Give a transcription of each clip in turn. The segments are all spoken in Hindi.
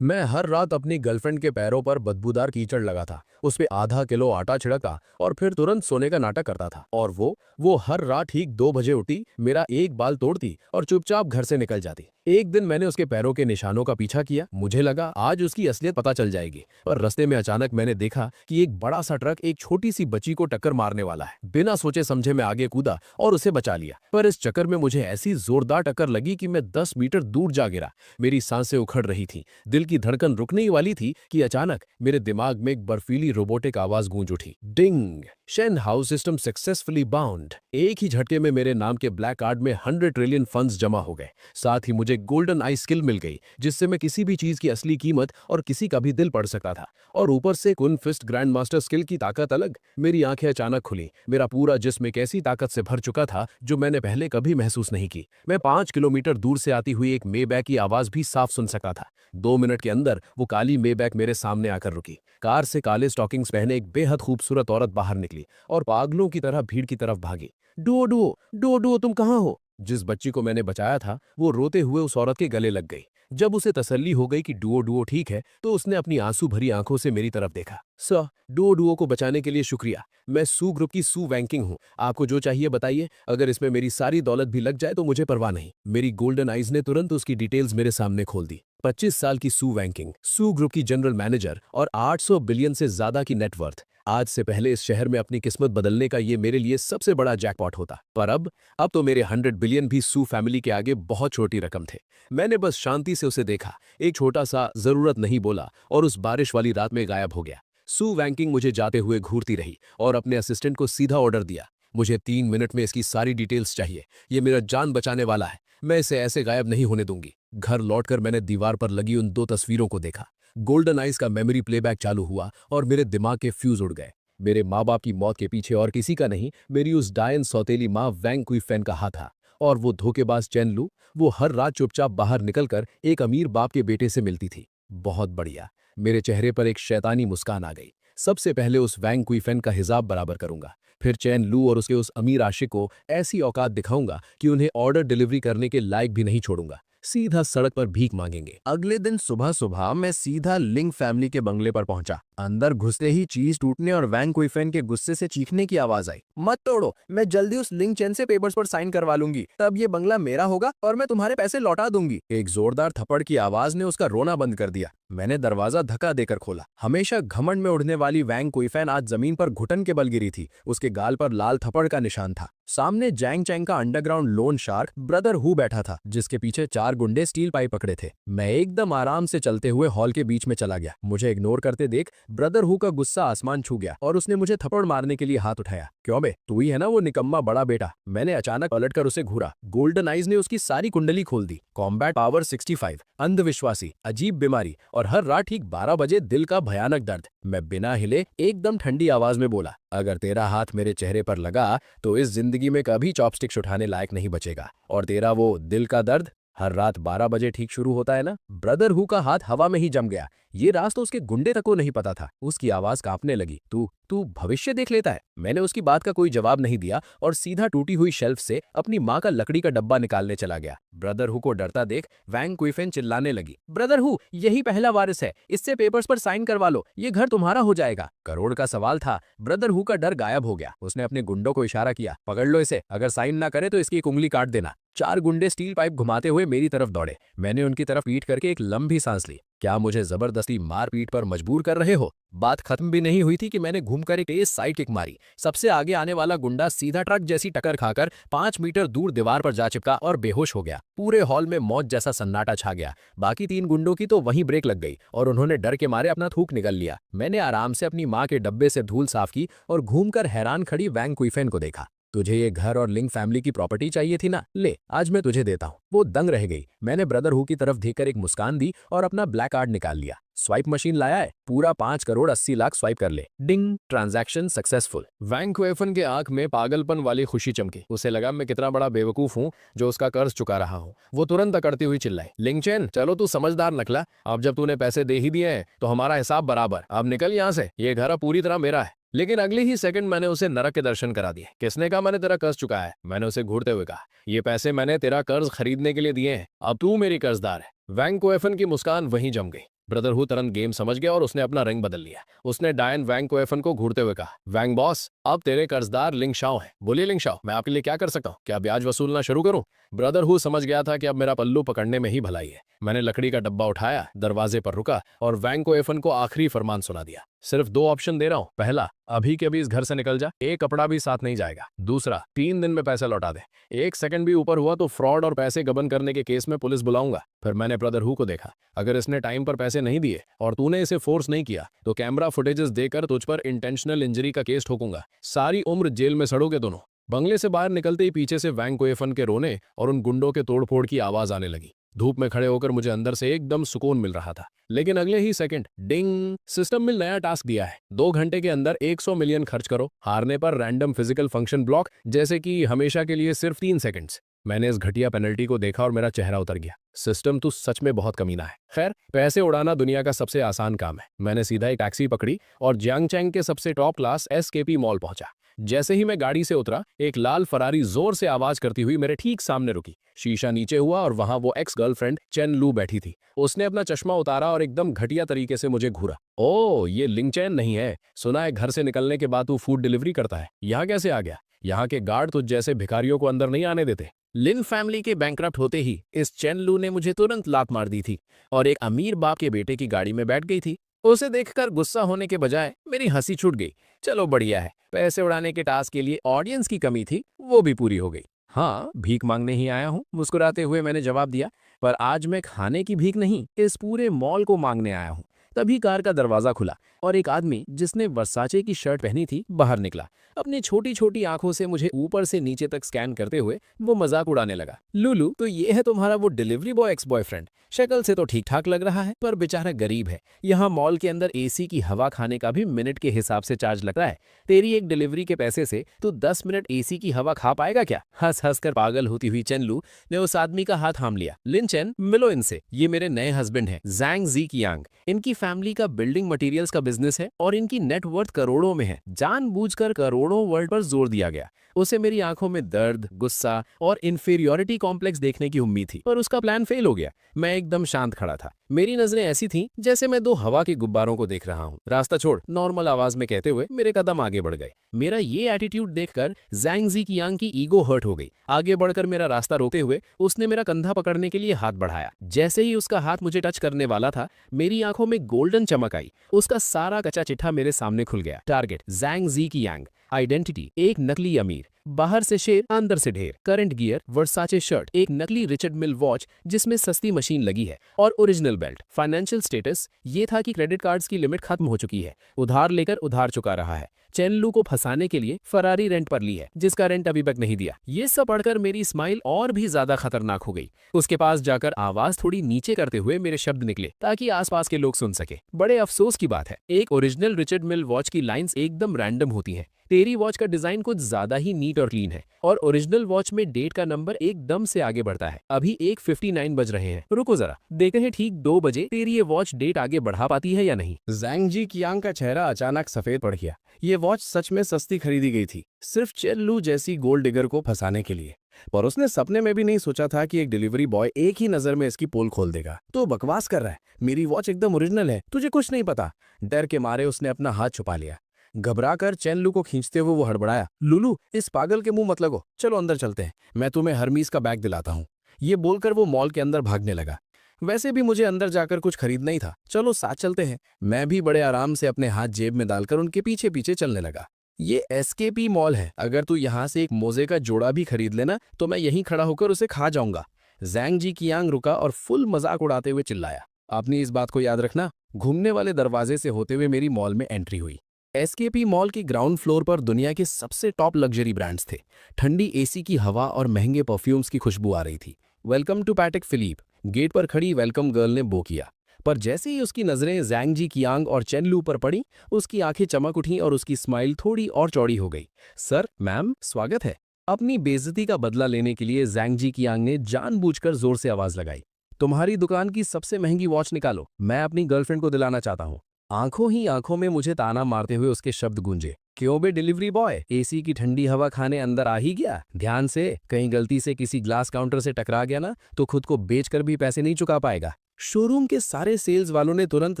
मैं हर रात अपनी गर्लफ्रेंड के पैरों पर बदबूदार कीचड़ लगा था, उस पे आधा किलो आटा छिड़का और फिर तुरंत सोने का नाटक करता था। और वो हर रात ठीक 2 बजे उठी, मेरा एक बाल तोड़ती और चुपचाप घर से निकल जाती। एक दिन मैंने उसके पैरों के निशानों का पीछा किया, मुझे लगा आज उसकी असलियत पता चल जाएगी। पर रास्ते में अचानक मैंने देखा कि एक बड़ा सा ट्रक एक छोटी सी बच्ची को टक्कर मारने वाला है। बिना सोचे समझे मैं आगे कूदा और उसे बचा लिया, पर इस चक्कर में मुझे ऐसी जोरदार टक्कर लगी कि मैं 10 मीटर दूर जा गिरा। मेरी सांसें उखड़ रही थी, दिल की धड़कन रुकने ही वाली थी कि अचानक मेरे दिमाग में एक बर्फीली रोबोटिक आवाज गूंज उठी, ding. Shen house system successfully bound. एक ही झटके में मेरे नाम के ब्लैक कार्ड में 100 ट्रिलियन फंड्स जमा हो गए। साथ ही मुझे गोल्डन आई स्किल मिल गई, जिससे मैं किसी भी चीज की असली कीमत और किसी का भी दिल पढ़ सकता था। और ऊपर से कुन फिस्ट ग्रैंड मास्टर स्किल की ताकत अलग। मेरी आंखें अचानक खुली, मेरा पूरा जिस्म एक ऐसी ताकत से भर चुका था जो मैंने पहले कभी महसूस नहीं की। मैं 5 किलोमीटर दूर से आती हुई एक मेबैक की आवाज भी साफ सुन सका था। 2 मिनट के अंदर वो काली मेबैक मेरे सामने आकर रुकी। कार से काले स्टॉकिंग्स पहने एक बेहद खूबसूरत औरत बाहर निकली और पागलों की तरह भीड़ की तरफ भागी। डुओ डुओ, डुओ डुओ, तुम कहाँ हो? जिस बच्ची को मैंने बचाया था वो रोते हुए उस औरत के गले लग गई। जब उसे तसल्ली हो गई कि डुओ डुओ ठीक है, तो उसने अपनी आंसू भरी आंखों से मेरी तरफ देखा। सर, डुओ डुओ को बचाने के लिए शुक्रिया। मैं सू ग्रुप की सू वैंकिंग हूँ। आपको जो चाहिए बताइए, अगर इसमें मेरी सारी दौलत भी लग जाए तो मुझे परवाह नहीं। मेरी गोल्डन आइज ने तुरंत उसकी डिटेल्स मेरे सामने खोल दी। 25 साल की सू वैंकिंग, सू ग्रुप की जनरल मैनेजर और 800 बिलियन से ज्यादा की नेटवर्थ। आज से पहले इस शहर में अपनी किस्मत बदलने का ये मेरे लिए सबसे बड़ा जैकपॉट होता, पर अब तो मेरे 100 बिलियन भी सू फैमिली के आगे बहुत छोटी रकम थे। मैंने बस शांति से उसे देखा, एक छोटा सा जरूरत नहीं बोला और उस बारिश वाली रात में गायब हो गया। सू वैंकिंग मुझे जाते हुए घूरती रही और अपने असिस्टेंट को सीधा ऑर्डर दिया, मुझे 3 मिनट में इसकी सारी डिटेल्स चाहिए। ये मेरा जान बचाने वाला है, मैं इसे ऐसे गायब नहीं होने दूंगी। घर लौटकर मैंने दीवार पर लगी उन 2 तस्वीरों को देखा। गोल्डन आइज का मेमोरी प्लेबैक चालू हुआ और मेरे दिमाग के फ्यूज उड़ गए। मेरे माँ बाप की मौत के पीछे और किसी का नहीं, मेरी उस डायन सौतेली माँ वैंग कुइफेन का हाथ था। और वो धोखेबाज चैन लू, वो हर रात चुपचाप बाहर निकलकर एक अमीर बाप के बेटे से मिलती थी। बहुत बढ़िया। मेरे चेहरे पर एक शैतानी मुस्कान आ गई। सबसे पहले उस वैंग कुइफेन का हिसाब बराबर करूंगा, फिर चैन लू और उसके उस अमीर आशिक को ऐसी औकात दिखाऊंगा कि उन्हें ऑर्डर डिलीवरी करने के लायक भी नहीं छोड़ूंगा। सीधा सड़क पर भीख मांगेंगे। अगले दिन सुबह सुबह मैं सीधा लिंग फैमिली के बंगले पर पहुंचा। अंदर घुसते ही चीज टूटने और वैंग कुइफेन के गुस्से से चीखने की आवाज आई। मत तोड़ो, मैं जल्दी उस लिंग चैन से पेपर्स पर साइन करवा लूंगी, तब ये बंगला मेरा होगा और मैं तुम्हारे पैसे लौटा दूंगी। एक जोरदार थप्पड़ की आवाज ने उसका रोना बंद कर दिया। मैंने दरवाजा धक्का देकर खोला। हमेशा घमंड में उड़ने वाली वैंग कुइफेन आज जमीन पर घुटन के बल गिरी थी। उसके गाल पर लाल थप्पड़ का निशान था। सामने जैंग चैंग का underground loan shark brother who बैठा था, जिसके पीछे 4 गुंडे स्टील पाइप पकड़े थे। मैं एकदम आराम से चलते हुए हॉल के बीच में चला गया। मुझे इग्नोर करते देख ब्रदर हु का गुस्सा आसमान छू गया और उसने मुझे थप्पड़ मारने के लिए हाथ उठाया। क्यों बे, तू ही है ना वो निकम्मा बड़ा बेटा? मैंने अचानक पलटकर उसे घूरा। गोल्डन आइज ने उसकी सारी कुंडली खोल दी। कॉम्बैट पावर 65, अंधविश्वासी, अजीब बीमारी और हर रात ठीक 12 बजे दिल का भयानक दर्द। मैं बिना हिले एकदम ठंडी आवाज में बोला, अगर तेरा हाथ मेरे चेहरे पर लगा तो इस जिंदगी में कभी चॉपस्टिक्स उठाने लायक नहीं बचेगा। और तेरा वो दिल का दर्द हर रात 12 बजे ठीक शुरू होता है ना? ब्रदर हु का हाथ हवा में ही जम गया। ये राज तो उसके गुंडे तक को नहीं पता था। उसकी आवाज कांपने लगी। तू तू भविष्य देख लेता है? मैंने उसकी बात का कोई जवाब नहीं दिया और सीधा टूटी हुई शेल्फ से अपनी माँ का लकड़ी का डब्बा निकालने चला गया। ब्रदर हु को डरता देख वैंग कुइफेन चिल्लाने लगी, ब्रदर हु, यही पहला वारिस है, इससे पेपर्स पर साइन करवा लो, ये घर तुम्हारा हो जाएगा। करोड़ का सवाल था। ब्रदर हु का डर गायब हो गया। उसने अपने गुंडों को इशारा किया, पकड़ लो इसे, अगर साइन ना करे तो इसकी एक उंगली काट देना। 4 गुंडे स्टील पाइप घुमाते हुए मेरी तरफ दौड़े। मैंने उनकी तरफ पीट करके एक लंबी सांस ली। क्या मुझे जबरदस्ती मारपीट पर मजबूर कर रहे हो? बात खत्म भी नहीं हुई थी कि मैंने घूमकर एक तेज साइड किक मारी। सबसे आगे आने वाला गुंडा सीधा ट्रक जैसी टक्कर खाकर 5 मीटर दूर दीवार पर जा चिपका और बेहोश हो गया। पूरे हॉल में मौत जैसा सन्नाटा छा गया। बाकी 3 गुंडों की तो वहीं ब्रेक लग गई और उन्होंने डर के मारे अपना थूक निकल लिया। मैंने आराम से अपनी माँ के डब्बे से धूल साफ की और घूमकर हैरान खड़ी वैंग कुइफेन को देखा। तुझे ये घर और लिंग फैमिली की प्रॉपर्टी चाहिए थी ना? ले, आज मैं तुझे देता हूँ। वो दंग रह गई। मैंने ब्रदर हु की तरफ देखकर एक मुस्कान दी और अपना ब्लैक कार्ड निकाल लिया। स्वाइप मशीन लाया है, पूरा 5 करोड़ 80 लाख स्वाइप कर ले। डिंग, ट्रांजैक्शन सक्सेसफुल। वैंग कुइफेन के आंख में पागलपन वाली खुशी चमकी। उसे लगा मैं कितना बड़ा बेवकूफ हूँ जो उसका कर्ज चुका रहा हूँ। वो तुरंत अकड़ती हुई चिल्लाई, लिंगचेन, चलो तू समझदार निकला। अब जब तूने पैसे दे ही दिए हैं तो हमारा हिसाब बराबर। अब निकल यहाँ से, ये घर अब पूरी तरह मेरा है। लेकिन अगले ही सेकंड मैंने उसे नरक के दर्शन करा दिए। किसने कहा मैंने तेरा कर्ज चुकाया है? मैंने उसे घूरते हुए कहा, ये पैसे मैंने तेरा कर्ज खरीदने के लिए दिए हैं, अब तू मेरी कर्जदार है। वैंग कुइफेन की मुस्कान वहीं जम गई। ब्रदर हु तुरंत गेम समझ गया और उसने अपना रंग बदल लिया। उसने डायन वैंग कोएफन को घूरते हुए कहा, वैंग बॉस, अब तेरे कर्जदार लिंग शाओ हैं। बोलिए लिंग शाओ, मैं आपके लिए क्या कर सकता हूँ? क्या ब्याज वसूलना शुरू करूँ? ब्रदर हु समझ गया था कि अब मेरा पल्लू पकड़ने में ही भलाई है। मैंने लकड़ी का डब्बा उठाया, दरवाजे पर रुका और वैंग कोएफन को आखिरी फरमान सुना दिया। सिर्फ 2 ऑप्शन दे रहा हूँ। पहला, अभी के अभी इस घर से निकल जा, एक कपड़ा भी साथ नहीं जाएगा। दूसरा, 3 दिन में पैसे लौटा दे। 1 सेकंड भी ऊपर हुआ तो फ्रॉड और पैसे गबन करने के केस में पुलिस बुलाऊंगा। फिर मैंने ब्रदर हु को देखा। अगर इसने टाइम पर पैसे नहीं दिए और तूने इसे फोर्स नहीं किया तो कैमरा फुटेजेस देकर तुझ पर इंटेंशनल इंजरी का केस ठोकूंगा। सारी उम्र जेल में सड़ोगे दोनों। बंगले से बाहर निकलते ही पीछे से वैंग कोएफन के रोने और उन गुंडों के तोड़फोड़ की आवाज आने लगी। धूप में खड़े होकर मुझे अंदर से एकदम सुकून मिल रहा था। लेकिन अगले ही सेकंड डिंग, सिस्टम में नया टास्क दिया है। 2 घंटे के अंदर 100 मिलियन खर्च करो। हारने पर रैंडम फिजिकल फंक्शन ब्लॉक, जैसे कि हमेशा के लिए सिर्फ 3 सेकंड्स। मैंने इस घटिया पेनल्टी को देखा और मेरा चेहरा उतर गया। सिस्टम तो सच में बहुत कमीना है। खैर, पैसे उड़ाना दुनिया का सबसे आसान काम है। मैंने सीधा एक टैक्सी पकड़ी और जियांगचैंग के सबसे टॉप क्लास एसकेपी मॉल पहुंचा। जैसे ही मैं गाड़ी से उतरा, एक लाल फरारी जोर से आवाज करती हुई मेरे ठीक सामने रुकी। शीशा नीचे हुआ और वहां वो एक्स गर्लफ्रेंड चेन लू बैठी थी। उसने अपना चश्मा उतारा और एकदम घटिया तरीके से मुझे घूरा। ओ, ये लिंग चैन नहीं है। सुना है घर से निकलने के बाद तू फूड डिलीवरी करता है। यहाँ कैसे आ गया? यहाँ के गार्ड तुझ जैसे भिखारियों को अंदर नहीं आने देते। लिन फैमिली के बैंकरप्ट होते ही इस चेन लू ने मुझे तुरंत लात मार दी थी और एक अमीर बाप के बेटे की गाड़ी में बैठ गई थी। उसे देखकर गुस्सा होने के बजाय मेरी हंसी छूट गई। चलो बढ़िया है, पैसे उड़ाने के टास्क के लिए ऑडियंस की कमी थी, वो भी पूरी हो गई। हाँ, भीख मांगने ही आया हूँ, मुस्कुराते हुए मैंने जवाब दिया। पर आज मैं खाने की भीख नहीं, इस पूरे मॉल को मांगने आया हूँ। तभी कार का दरवाजा खुला और एक आदमी जिसने वर्साचे की शर्ट पहनी थी बाहर निकला। अपनी छोटी छोटी आंखों से मुझे ऊपर से नीचे तक स्कैन करते हुए वो मजाक उड़ाने लगा। लुलू, तो ये है तुम्हारा वो डिलीवरी बॉय एक्स बॉयफ्रेंड। शक्ल से तो ठीक ठाक लग रहा है, पर बेचारा गरीब है। यहाँ मॉल के अंदर एसी की हवा खाने का भी मिनट के हिसाब से चार्ज लगता है। तेरी एक डिलीवरी के पैसे से तू 10 मिनट एसी की हवा खा पाएगा क्या? हंस हंस कर पागल होती हुई चेनलू ने उस आदमी का हाथ थाम लिया। लिन चेन, मिलो इनसे, ये मेरे नए हस्बैंड हैं, जैंग जी कियांग। इनकी फैमिली का बिल्डिंग मटेरियल्स का बिजनेस है और इनकी नेटवर्थ करोड़ों में है। जानबूझकर करोड़ों वर्ड पर जोर दिया गया। उसे मेरी आंखों में दर्द, गुस्सा और इंफीरियोरिटी कॉम्प्लेक्स देखने की उम्मीद थी, पर उसका प्लान फेल हो गया। मैं एकदम शांत खड़ा था। मेरी नजरें ऐसी थीं जैसे मैं 2 हवा के गुब्बारों को देख रहा हूँ। रास्ता छोड़, नॉर्मल आवाज में कहते हुए मेरे कदम आगे बढ़ गए। मेरा ये एटीट्यूड देखकर जैंग जी कियांग की ईगो हर्ट हो गई। आगे बढ़कर मेरा रास्ता रोकते हुए उसने मेरा कंधा पकड़ने के लिए हाथ बढ़ाया। जैसे ही उसका हाथ मुझे टच करने वाला था, मेरी आंखों में गोल्डन चमक आई। उसका सारा कच्चा चिट्ठा मेरे सामने खुल गया। टारगेट जैंग जी कियांग, आइडेंटिटी एक नकली अमीर, बाहर से शेर अंदर से ढेर, करंट गियर वर्साचे शर्ट, एक नकली रिचर्ड मिल वॉच जिसमें सस्ती मशीन लगी है और ओरिजिनल बेल्ट। फाइनेंशियल स्टेटस ये था कि क्रेडिट कार्ड्स की लिमिट खत्म हो चुकी है, उधार लेकर उधार चुका रहा है। चेनलू को फंसाने के लिए फरारी रेंट पर ली है, जिसका रेंट अभी तक नहीं दिया। ये सब पढ़कर मेरी स्माइल और भी ज्यादा खतरनाक हो गई। उसके पास जाकर आवाज थोड़ी नीचे करते हुए मेरे शब्द निकले ताकि आसपास के लोग सुन सके। बड़े अफसोस की बात है, एक ओरिजिनल रिचर्ड मिल वॉच की लाइंस एकदम रैंडम होती हैं। तेरी वॉच का डिजाइन कुछ ज्यादा ही नीट और क्लीन है और ओरिजिनल वॉच में डेट का नंबर एकदम से आगे बढ़ता है। अभी 1:59 बज रहे हैं। रुको जरा, देखते हैं ठीक 2 बजे तेरी ये वॉच डेट आगे बढ़ा पाती है या नहीं। जैंग जी कियांग का चेहरा अचानक सफेद पड़ गया। ये वॉच सच में सस्ती खरीदी गई थी, सिर्फ चेनलू जैसी गोल्ड डिगर को फंसाने के लिए। पर उसने सपने में भी नहीं सोचा था कि एक डिलीवरी बॉय एक ही नजर में इसकी पोल खोल देगा। तो बकवास कर रहा है, मेरी वॉच एकदम ओरिजिनल है, तुझे कुछ नहीं पता। डर के मारे उसने अपना हाथ छुपा लिया। घबराकर चेनलू को खींचते हुए वो हड़बड़ाया, लुलू, इस पागल के मुंह मत लगो, चलो अंदर चलते हैं, मैं तुम्हें हरमीज का बैग दिलाता हूँ। ये बोलकर वो मॉल के अंदर भागने लगा। वैसे भी मुझे अंदर जाकर कुछ खरीदना ही था, चलो साथ चलते हैं। मैं भी बड़े आराम से अपने हाथ जेब में डालकर उनके पीछे पीछे चलने लगा। ये एसकेपी मॉल है, अगर तू यहाँ से एक मोजे का जोड़ा भी खरीद लेना तो मैं यहीं खड़ा होकर उसे खा जाऊंगा। जैंग जी कियांग रुका और फुल मजाक उड़ाते हुए चिल्लाया, आपने इस बात को याद रखना। घूमने वाले दरवाजे से होते हुए मेरी मॉल में एंट्री हुई। एसकेपी मॉल के ग्राउंड फ्लोर पर दुनिया के सबसे टॉप लग्जरी ब्रांड्स थे। ठंडी एसी की हवा और महंगे परफ्यूम्स की खुशबू आ रही थी। Welcome to Patek Philippe, gate पर खड़ी वेलकम गर्ल ने बो किया। पर जैसे ही उसकी नजरें जैंग जी कियांग और चेनलू पर पड़ी, उसकी आंखें चमक उठीं और उसकी स्माइल थोड़ी और चौड़ी हो गई। सर, मैम, स्वागत है। अपनी बेइज्जती का बदला लेने के लिए जैंग जी कियांग ने जानबूझकर जोर से आवाज लगाई, तुम्हारी दुकान की सबसे महंगी वॉच निकालो, मैं अपनी गर्लफ्रेंड को दिलाना चाहता हूँ। आंखों ही आंखों में मुझे ताना मारते हुए उसके शब्द गूंजे, क्यों बे डिलीवरी बॉय, एसी की ठंडी हवा खाने अंदर आ ही गया? ध्यान से, कहीं गलती से किसी ग्लास काउंटर से टकरा गया ना तो खुद को बेचकर भी पैसे नहीं चुका पाएगा। शोरूम के सारे सेल्स वालों ने तुरंत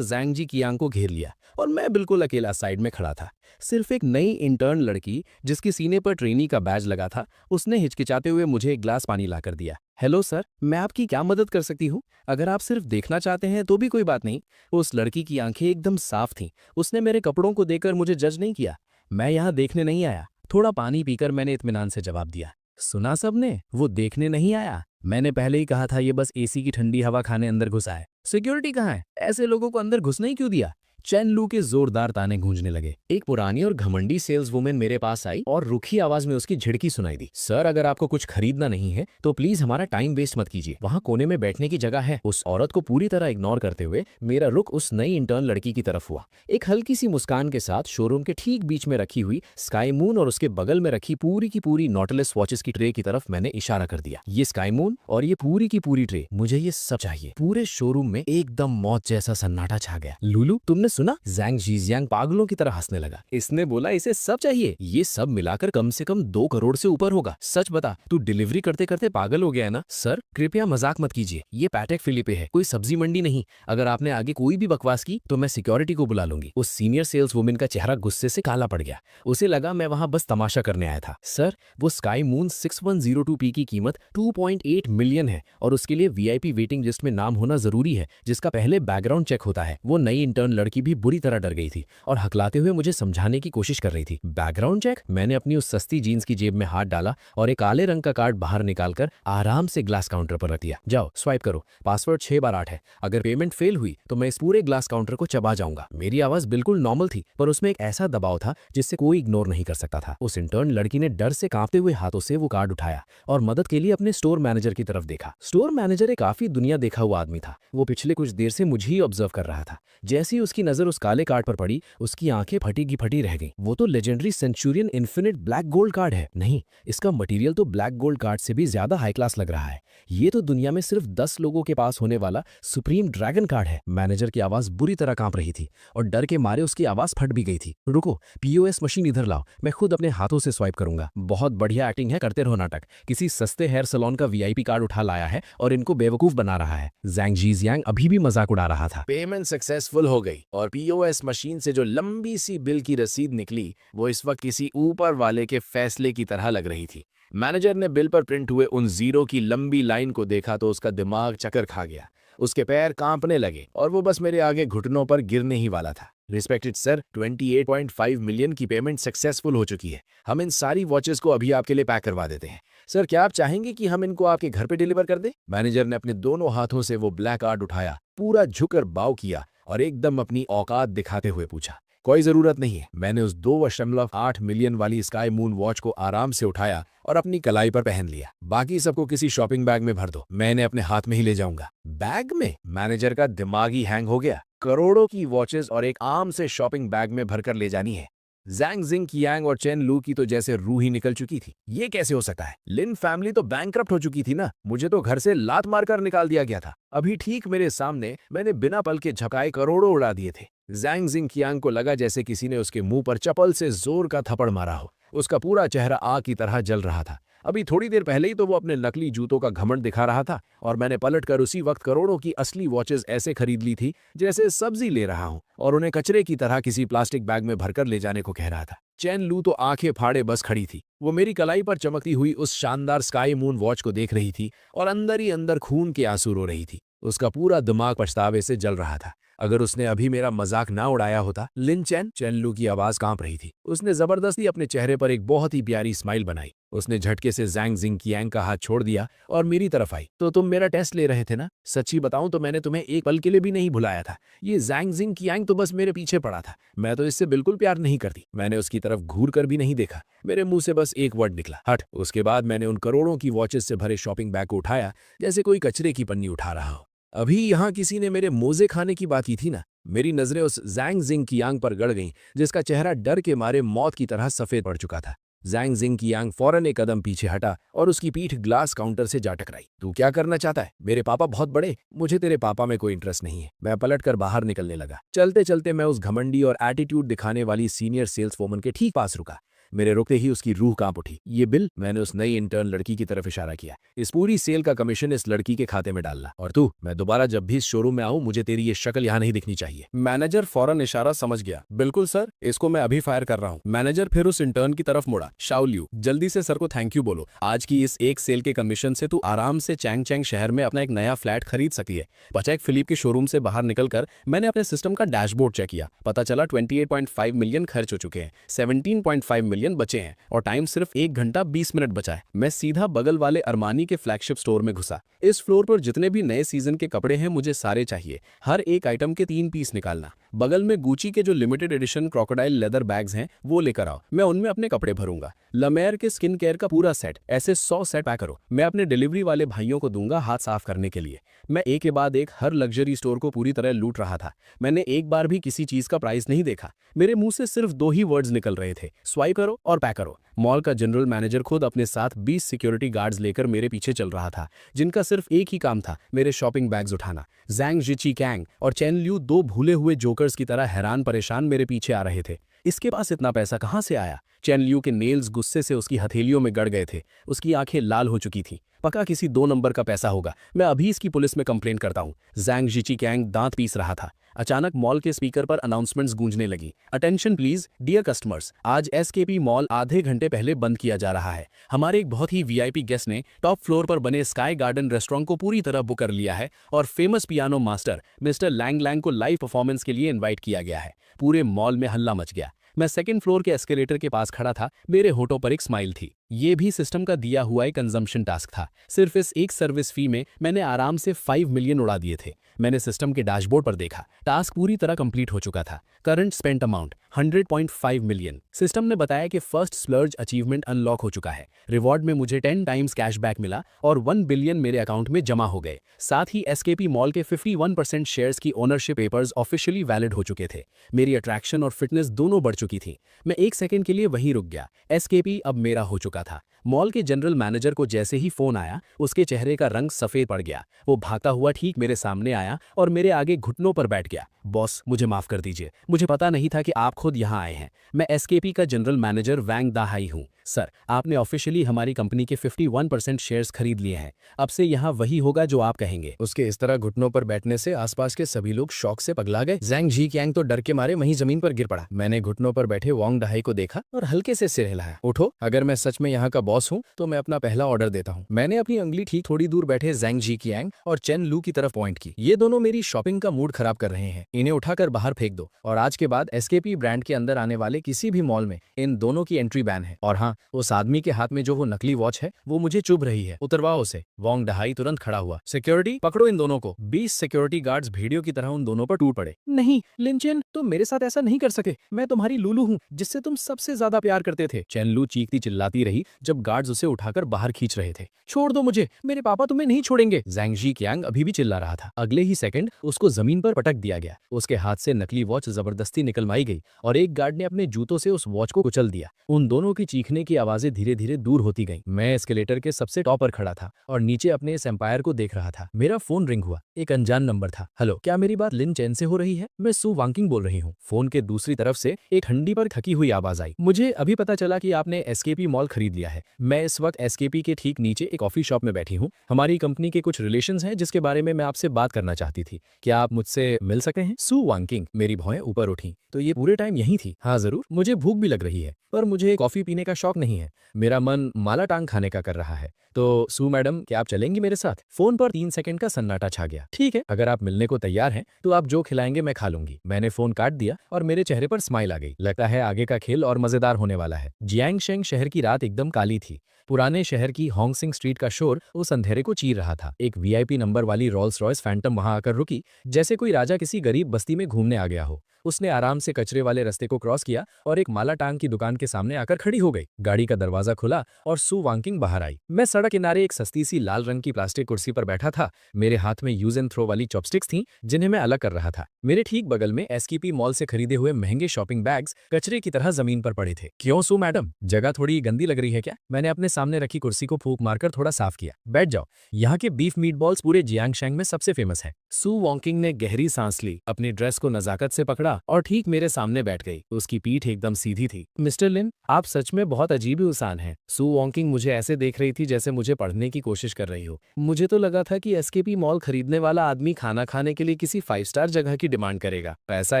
जैंग जी कियांग को घेर लिया और मैं बिल्कुल अकेला साइड में खड़ा था। सिर्फ एक नई इंटर्न लड़की जिसके सीने पर ट्रेनी का बैज लगा था, उसने हिचकिचाते हुए मुझे एक ग्लास पानी लाकर दिया। हेलो सर, मैं आपकी क्या मदद कर सकती हूँ? अगर आप सिर्फ देखना चाहते हैं तो भी कोई बात नहीं। उस लड़की की आंखें एकदम साफ थीं। उसने मेरे कपड़ों को देखकर मुझे जज नहीं किया। मैं यहाँ देखने नहीं आया। थोड़ा पानी पीकर मैंने इत्मीनान से जवाब दिया। सुना सबने, वो देखने नहीं आया। मैंने पहले ही कहा था ये बस एसी की ठंडी हवा खाने अंदर घुसा है। सिक्योरिटी कहाँ है? ऐसे लोगों को अंदर घुसने ही क्यों दिया? चैन लू के जोरदार ताने गूंजने लगे। एक पुरानी और घमंडी सेल्स वुमेन मेरे पास आई और रुखी आवाज में उसकी झिड़की सुनाई दी। सर, अगर आपको कुछ खरीदना नहीं है तो प्लीज हमारा टाइम वेस्ट मत कीजिए। वहाँ कोने में बैठने की जगह है। उस औरत को पूरी तरह इग्नोर करते हुए मेरा रुख उस नई इंटर्न लड़की की तरफ हुआ। एक हल्की सी मुस्कान के साथ शोरूम के ठीक बीच में रखी हुई स्काई मून और उसके बगल में रखी पूरी की पूरी नॉटलेस वॉचेस की ट्रे की तरफ मैंने इशारा कर दिया। ये स्काई मून और ये पूरी की पूरी ट्रे, मुझे ये सब चाहिए। पूरे शोरूम में एकदम मौत जैसा सन्नाटा छा गया। लुलू, तुमने सुना? जैंग जीजियांग पागलों की तरह हंसने लगा। इसने बोला इसे सब चाहिए। ये सब मिलाकर कम से कम 2 करोड़ से ऊपर होगा। सच बता, तू डिलीवरी करते करते पागल हो गया है ना? सर, कृपया मजाक मत कीजिए। ये पैटेक फिलिपे है, कोई सब्जी मंडी नहीं। अगर आपने आगे कोई भी बकवास की तो मैं सिक्योरिटी को बुला लूंगी। उस सीनियर सेल्स वुमेन का चेहरा गुस्से से काला पड़ गया। उसे लगा मैं वहां बस तमाशा करने आया था। सर, वो स्काई मून 6102P की कीमत 2.8 मिलियन है और उसके लिए वीआईपी वेटिंग लिस्ट में नाम होना जरूरी है, जिसका पहले बैकग्राउंड चेक होता है। वो नई इंटर्न लड़की भी बुरी तरह डर गई थी और हकलाते हुए मुझे समझाने की कोशिश कर रही थी। Background check? मैंने अपनी उस सस्ती जीन्स की जेब में हाथ डाला और एक काले रंग का कार्ड बाहर निकालकर आराम से ग्लास काउंटर पर रख दिया। जाओ, स्वाइप करो। पासवर्ड 6 बार 8 है। अगर पेमेंट फेल हुई तो मैं इस पूरे ग्लास काउंटर को चबा जाऊंगा। मेरी आवाज बिल्कुल नॉर्मल थी, पर उसमें एक ऐसा दबाव था जिससे कोई इग्नोर नहीं कर सकता था। उस इंटर्न लड़की ने डर से कांपते हुए हाथों से वो कार्ड उठाया और मदद के लिए अपने स्टोर मैनेजर की तरफ देखा। स्टोर मैनेजर एक काफी दुनिया देखा हुआ आदमी था। वो पिछले कुछ देर से मुझे ही ऑब्जर्व कर रहा था। जैसे ही उसकी नजर उस काले कार्ड पर पड़ी, उसकी आंखें फटी की फटी रह गईं। वो तो legendary Centurion infinite black gold card है। नहीं, इसका मटेरियल तो ब्लैक गोल्ड कार्ड से भी ज्यादा हाई क्लास लग रहा है। ये तो दुनिया में सिर्फ 10 लोगों के पास होने वाला सुप्रीम ड्रैगन कार्ड है। मैनेजर की आवाज बुरी तरह कांप रही थी और डर के मारे उसकी आवाज फट भी गई थी। रुको, पीओएस मशीन इधर लाओ, मैं खुद अपने हाथों से स्वाइप करूंगा। बहुत बढ़िया एक्टिंग है, करते रहो नाटक। किसी सस्ते हेयर सैलून का वीआईपी कार्ड उठा लाया है और इनको बेवकूफ बना रहा है। जैंग जीजियांग अभी भी मजाक उड़ा रहा था। पेमेंट सक्सेसफुल हो गई और पीओएस मशीन से जो लंबी सी बिल की रसीद निकली वो इस वक्त किसी ऊपर वाले के फैसले की तरह लग रही थी। मैनेजर ने बिल पर प्रिंट हुए उन जीरो की लंबी लाइन को देखा तो उसका दिमाग चक्कर खा गया। उसके पैर कांपने लगे और वो बस मेरे आगे घुटनों पर गिरने ही वाला था। रिस्पेक्टेड सर, 28.5 मिलियन की पेमेंट सक्सेसफुल हो चुकी है। हम इन सारी वॉचेस को अभी आपके लिए पैक करवा देते हैं। सर, क्या आप चाहेंगे कि हम इनको आपके घर पे डिलीवर कर दें? मैनेजर ने अपने दोनों हाथों से वो ब्लैक कार्ड उठाया, पूरा झुककर बाव किया और एकदम अपनी औकात दिखाते हुए पूछा, कोई जरूरत नहीं है। मैंने उस 2.8 मिलियन वाली स्काई मून वॉच को आराम से उठाया और अपनी कलाई पर पहन लिया। बाकी सबको किसी शॉपिंग बैग में भर दो, मैं इन्हें अपने हाथ में ही ले जाऊंगा। बैग में? मैनेजर का दिमाग ही हैंग हो गया। करोड़ों की वॉचेस और एक आम से शॉपिंग बैग में भरकर ले जानी है। जैंग जिंग कियांग और चेन लू की तो जैसे रूह ही निकल चुकी थी। ये कैसे हो सकता है? लिन फैमिली तो बैंकरप्ट हो चुकी थी ना। मुझे तो घर से लात मारकर निकाल दिया गया था। अभी ठीक मेरे सामने मैंने बिना पल के झपकाए करोड़ों उड़ा दिए थे। जैंग जिंग कियांग को लगा जैसे किसी ने उसके मुंह पर चप्पल से जोर का थप्पड़ मारा हो। उसका पूरा चेहरा आग की तरह जल रहा था। अभी थोड़ी देर पहले ही तो वो अपने नकली जूतों का घमंड दिखा रहा था और मैंने पलटकर उसी वक्त करोड़ों की असली वॉचेस ऐसे खरीद ली थी जैसे सब्जी ले रहा हूं और उन्हें कचरे की तरह किसी प्लास्टिक बैग में भरकर ले जाने को कह रहा था। चैन लू तो आंखें फाड़े बस खड़ी थी। वो मेरी कलाई पर चमकती हुई उस शानदार स्काई मून वॉच को देख रही थी और अंदर ही अंदर खून के आंसू रो रही थी। उसका पूरा दिमाग पछतावे से जल रहा था। अगर उसने अभी मेरा मजाक ना उड़ाया होता। लिन चैन? चैन लू की आवाज कांप रही थी। उसने जबरदस्ती अपने चेहरे पर एक बहुत ही प्यारी स्माइल बनाई। उसने झटके से जैंग जिंग कियांग का हाथ छोड़ दिया और मेरी तरफ आई। तो तुम मेरा टेस्ट ले रहे थे ना? सच्ची बताऊं तो मैंने तुम्हें एक पल के लिए भी नहीं भुलाया था। ये जैंग जिंग कियांग तो बस मेरे पीछे पड़ा था। मैं तो इससे बिल्कुल प्यार नहीं करती। मैंने उसकी तरफ घूर कर भी नहीं देखा। मेरे मुंह से बस एक वर्ड निकला, हट। उसके बाद मैंने उन करोड़ों की वॉचेस से भरे शॉपिंग बैग को उठाया जैसे कोई कचरे की पन्नी उठा रहा हो। अभी यहाँ किसी ने मेरे मोजे खाने की बात की थी ना। मेरी नजरें उस जैंग जिंग कियांग पर गड़ गईं जिसका चेहरा डर के मारे मौत की तरह सफेद पड़ चुका था। जैंग जिंग कियांग फौरन एक कदम पीछे हटा और उसकी पीठ ग्लास काउंटर से जा टकराई। तू क्या करना चाहता है? मेरे पापा बहुत बड़े। मुझे तेरे पापा में कोई इंटरेस्ट नहीं है। मैं पलटकर बाहर निकलने लगा। चलते चलते मैं उस घमंडी और एटीट्यूड दिखाने वाली सीनियर सेल्स वोमन के ठीक पास रुका। मेरे रुकते ही उसकी रूह कांप उठी। ये बिल? मैंने उस नई इंटर्न लड़की की तरफ इशारा किया। इस पूरी सेल का कमीशन इस लड़की के खाते में डालना। और तू, मैं दोबारा जब भी इस शोरूम में आऊं मुझे तेरी ये शक्ल यहाँ नहीं दिखनी चाहिए। मैनेजर फौरन इशारा समझ गया। बिल्कुल सर, इसको मैं अभी फायर कर रहा हूँ। मैनेजर फिर उस इंटर्न की तरफ मुड़ा। शाओलियू, जल्दी से सर को थैंक यू बोलो। आज की इस एक सेल के कमीशन से तू आराम से चैंग चैंग शहर में अपना एक नया फ्लैट खरीद सकी है। पचैक फिलिप के शोरूम से बाहर निकलकर मैंने अपने सिस्टम का डैशबोर्ड चेक किया। पता चला 28.5 मिलियन खर्च हो चुके हैं, 17.5 मिलियन बचे हैं और टाइम सिर्फ 1 घंटा 20 मिनट बचा है। मैं सीधा बगल वाले अरमानी के फ्लैगशिप स्टोर में घुसा। इस फ्लोर पर जितने भी नए सीजन के कपड़े हैं मुझे सारे चाहिए। हर एक आइटम के 3 पीस निकालना। बगल में गुची के जो limited edition crocodile leather bags हैं वो लेकर आओ, मैं उनमें अपने कपड़े भरूंगा। लमेयर के स्किन केयर का पूरा सेट, ऐसे 100 सेट पैक करो। मैं अपने डिलीवरी वाले भाइयों को दूंगा हाथ साफ करने के लिए। मैं एक के बाद एक हर लग्जरी स्टोर को पूरी तरह लूट रहा था। मैंने एक बार भी किसी चीज का प्राइस नहीं देखा। मेरे मुंह से सिर्फ 2 ही वर्ड्स निकल रहे थे, स्वाइप करो और पैक करो। मॉल का जनरल मैनेजर खुद अपने साथ 20 सिक्योरिटी गार्ड्स लेकर मेरे पीछे चल रहा था, जिनका सिर्फ एक ही काम था, मेरे शॉपिंग बैग्स उठाना। जैंग जिची कैंग और चेन लियू 2 भूले हुए जोकर्स की तरह हैरान परेशान मेरे पीछे आ रहे थे। इसके पास इतना पैसा कहां से आया? चेन लियू के नेल्स गुस्से से उसकी हथेलियों में गड़ गए थे। उसकी आंखें लाल हो चुकी थीं। पक्का किसी 2 नंबर का पैसा होगा। मैं अभी इसकी पुलिस में कंप्लेंट करता हूँ। जैंग जिची कैंग दांत पीस रहा था। अचानक मॉल के स्पीकर पर अनाउंसमेंट्स गूंजने लगी। अटेंशन प्लीज डियर कस्टमर्स, आज एसकेपी मॉल आधे घंटे पहले बंद किया जा रहा है। हमारे एक बहुत ही वीआईपी गेस्ट ने टॉप फ्लोर पर बने स्काई गार्डन रेस्टोरेंट को पूरी तरह बुक कर लिया है और famous piano master mister Lang Lang को लाइव परफॉर्मेंस के लिए इन्वाइट किया गया है। पूरे मॉल में हल्ला मच गया। मैं 2nd फ्लोर के एस्केलेटर के पास खड़ा था। मेरे होठों पर एक स्माइल थी। ये भी सिस्टम का दिया हुआ एक कंजम्पशन टास्क था। सिर्फ इस एक सर्विस फी में मैंने आराम से 5 मिलियन उड़ा दिए थे। मैंने सिस्टम के डैशबोर्ड पर देखा, टास्क पूरी तरह कंप्लीट हो चुका था। Current spent amount 100.5 million. System ने बताया कि फर्स्ट स्प्लर्ज अचीवमेंट अनलॉक हो चुका है। रिवॉर्ड में मुझे 10 टाइम्स कैशबैक मिला और 1 बिलियन मेरे अकाउंट में जमा हो गए। साथ ही एसकेपी मॉल के 51% शेयर्स की ओनरशिप पेपर्स ऑफिशियली वैलिड हो चुके थे। मेरी अट्रैक्शन और फिटनेस दोनों बढ़ चुकी थी। मैं 1 सेकंड के लिए वहीं रुक गया। एसकेपी अब मेरा हो चुका था। मॉल के जनरल मैनेजर को जैसे ही फोन आया, उसके चेहरे का रंग सफेद पड़ गया। वो भागता हुआ ठीक मेरे सामने आया और मेरे आगे घुटनों पर बैठ गया। बॉस, मुझे माफ कर दीजिए, मुझे पता नहीं था कि आप खुद यहाँ आए हैं। मैं एसकेपी का जनरल मैनेजर वैंग दाहाई हूँ। सर, आपने ऑफिशियली हमारी कंपनी के 51% शेयर्स खरीद लिए हैं। अब से यहाँ वही होगा जो आप कहेंगे। उसके इस तरह घुटनों पर बैठने से आसपास के सभी लोग शौक से पगला गए। जैंग जी कैंग तो डर के मारे वहीं जमीन पर गिर पड़ा। मैंने घुटनों पर बैठे वांग दाहाई को देखा और हल्के से सिर हिलाया। उठो, अगर मैं सच में यहाँ का बॉस हूँ तो मैं अपना पहला ऑर्डर देता हूँ। मैंने अपनी उंगली ठीक थोड़ी दूर बैठे जैंग जी कैंग और चेन लू की तरफ पॉइंट की। ये दोनों मेरी शॉपिंग का मूड खराब कर रहे हैं। इन्हें उठाकर बाहर फेंक दो और आज के बाद एसकेपी ब्रांड के अंदर आने वाले किसी भी मॉल में इन दोनों की एंट्री बैन है। और हाँ, उस आदमी के हाथ में जो वो नकली वॉच है वो मुझे चुभ रही है, उतरवाओ उसे। वांग दाहाई तुरंत खड़ा हुआ। सिक्योरिटी, पकड़ो इन दोनों को। 20 सिक्योरिटी गार्ड्स भेड़ियों की तरह उन दोनों पर टूट पड़े। नहीं लिन चेन, तुम मेरे साथ ऐसा नहीं कर सके। मैं तुम्हारी लूलू हूँ जिससे तुम सबसे ज्यादा प्यार करते थे। चेन लू चीखती चिल्लाती रही जब गार्ड्स उसे उठाकर बाहर खींच रहे थे। छोड़ दो मुझे, मेरे पापा तुम्हें नहीं छोड़ेंगे। जैंग जी कैंग अभी भी चिल्ला रहा था। अगले ही सेकंड उसको जमीन पर पटक दिया गया। उसके हाथ से नकली वॉच जबरदस्ती निकलवाई गई और एक गार्ड ने अपने जूतों से उस वॉच को कुचल दिया। उन दोनों की चीखने की आवाजें धीरे धीरे दूर होती गईं। मैं एस्केलेटर के सबसे टॉप पर खड़ा था और नीचे अपने इस एम्पायर को देख रहा था। मेरा फोन रिंग हुआ। एक अनजान नंबर था। हेलो, क्या मेरी बात लिन चेन से हो रही है? मैं सू वांकिंग बोल रही हूँ। फोन के दूसरी तरफ से एक हंडी पर थकी हुई आवाज आई। मुझे अभी पता चला कि आपने एसकेपी मॉल खरीद लिया है। मैं इस वक्त एसकेपी के ठीक नीचे एक कॉफी शॉप में बैठी हूँ। हमारी कंपनी के कुछ रिलेशंस हैं जिसके बारे में मैं आपसे बात करना चाहती थी। क्या आप मुझसे मिल सकते हैं? सू वांकिंग। मेरी भौएं ऊपर उठी। तो ये पूरे टाइम यही थी? हाँ जरूर, मुझे भूख भी लग रही है पर मुझे कॉफी पीने का शौक नहीं है। मेरा मन माला टांग खाने का कर रहा है। तो सू मैडम, क्या आप चलेंगी मेरे साथ? फोन पर 3 सेकंड का सन्नाटा छा गया। ठीक है, अगर आप मिलने को तैयार हैं तो आप जो खिलाएंगे मैं खा लूंगी। मैंने फोन काट दिया और मेरे चेहरे पर स्माइल आ गई। लगता है आगे का खेल और मजेदार होने वाला है। जियांगशेंग शहर की रात एकदम काली थी। पुराने शहर की होंगसिंग स्ट्रीट का शोर उस अंधेरे को चीर रहा था। एक वीआईपी नंबर वाली रोल्स रॉयस फैंटम वहां आकर रुकी, जैसे कोई राजा किसी गरीब बस्ती में घूमने आ गया हो। उसने आराम से कचरे वाले रास्ते को क्रॉस किया और एक माला टांग की दुकान के सामने आकर खड़ी हो गई। गाड़ी का दरवाजा खुला और सू वांकिंग बाहर आई। मैं सड़क किनारे एक सस्ती सी लाल रंग की प्लास्टिक कुर्सी पर बैठा था। मेरे हाथ में यूज एंड थ्रो वाली चॉपस्टिक्स थीं जिन्हें मैं अलग कर रहा था। मेरे ठीक बगल में एसकेपी मॉल से खरीदे हुए महंगे शॉपिंग बैग्स कचरे की तरह जमीन पर पड़े थे। क्यों सू मैडम, जगह थोड़ी गंदी लग रही है क्या? मैंने अपने सामने रखी कुर्सी को फूंक मारकर थोड़ा साफ किया। बैठ जाओ, यहाँ के बीफ मीटबॉल्स पूरे जियांगशैंग में सबसे फेमस है। सू वॉन्किंग ने गहरी सांस ली, अपनी ड्रेस को नजाकत से पकड़ा और ठीक मेरे सामने बैठ गई। उसकी पीठ एकदम सीधी थी। मिस्टर लिन, आप सच में बहुत अजीब इंसान हैं। सू वॉन्किंग मुझे ऐसे देख रही थी जैसे मुझे पढ़ने की कोशिश कर रही हो। मुझे तो लगा था कि एसकेपी मॉल खरीदने वाला आदमी खाना खाने के लिए किसी 5 स्टार जगह की डिमांड करेगा। पैसा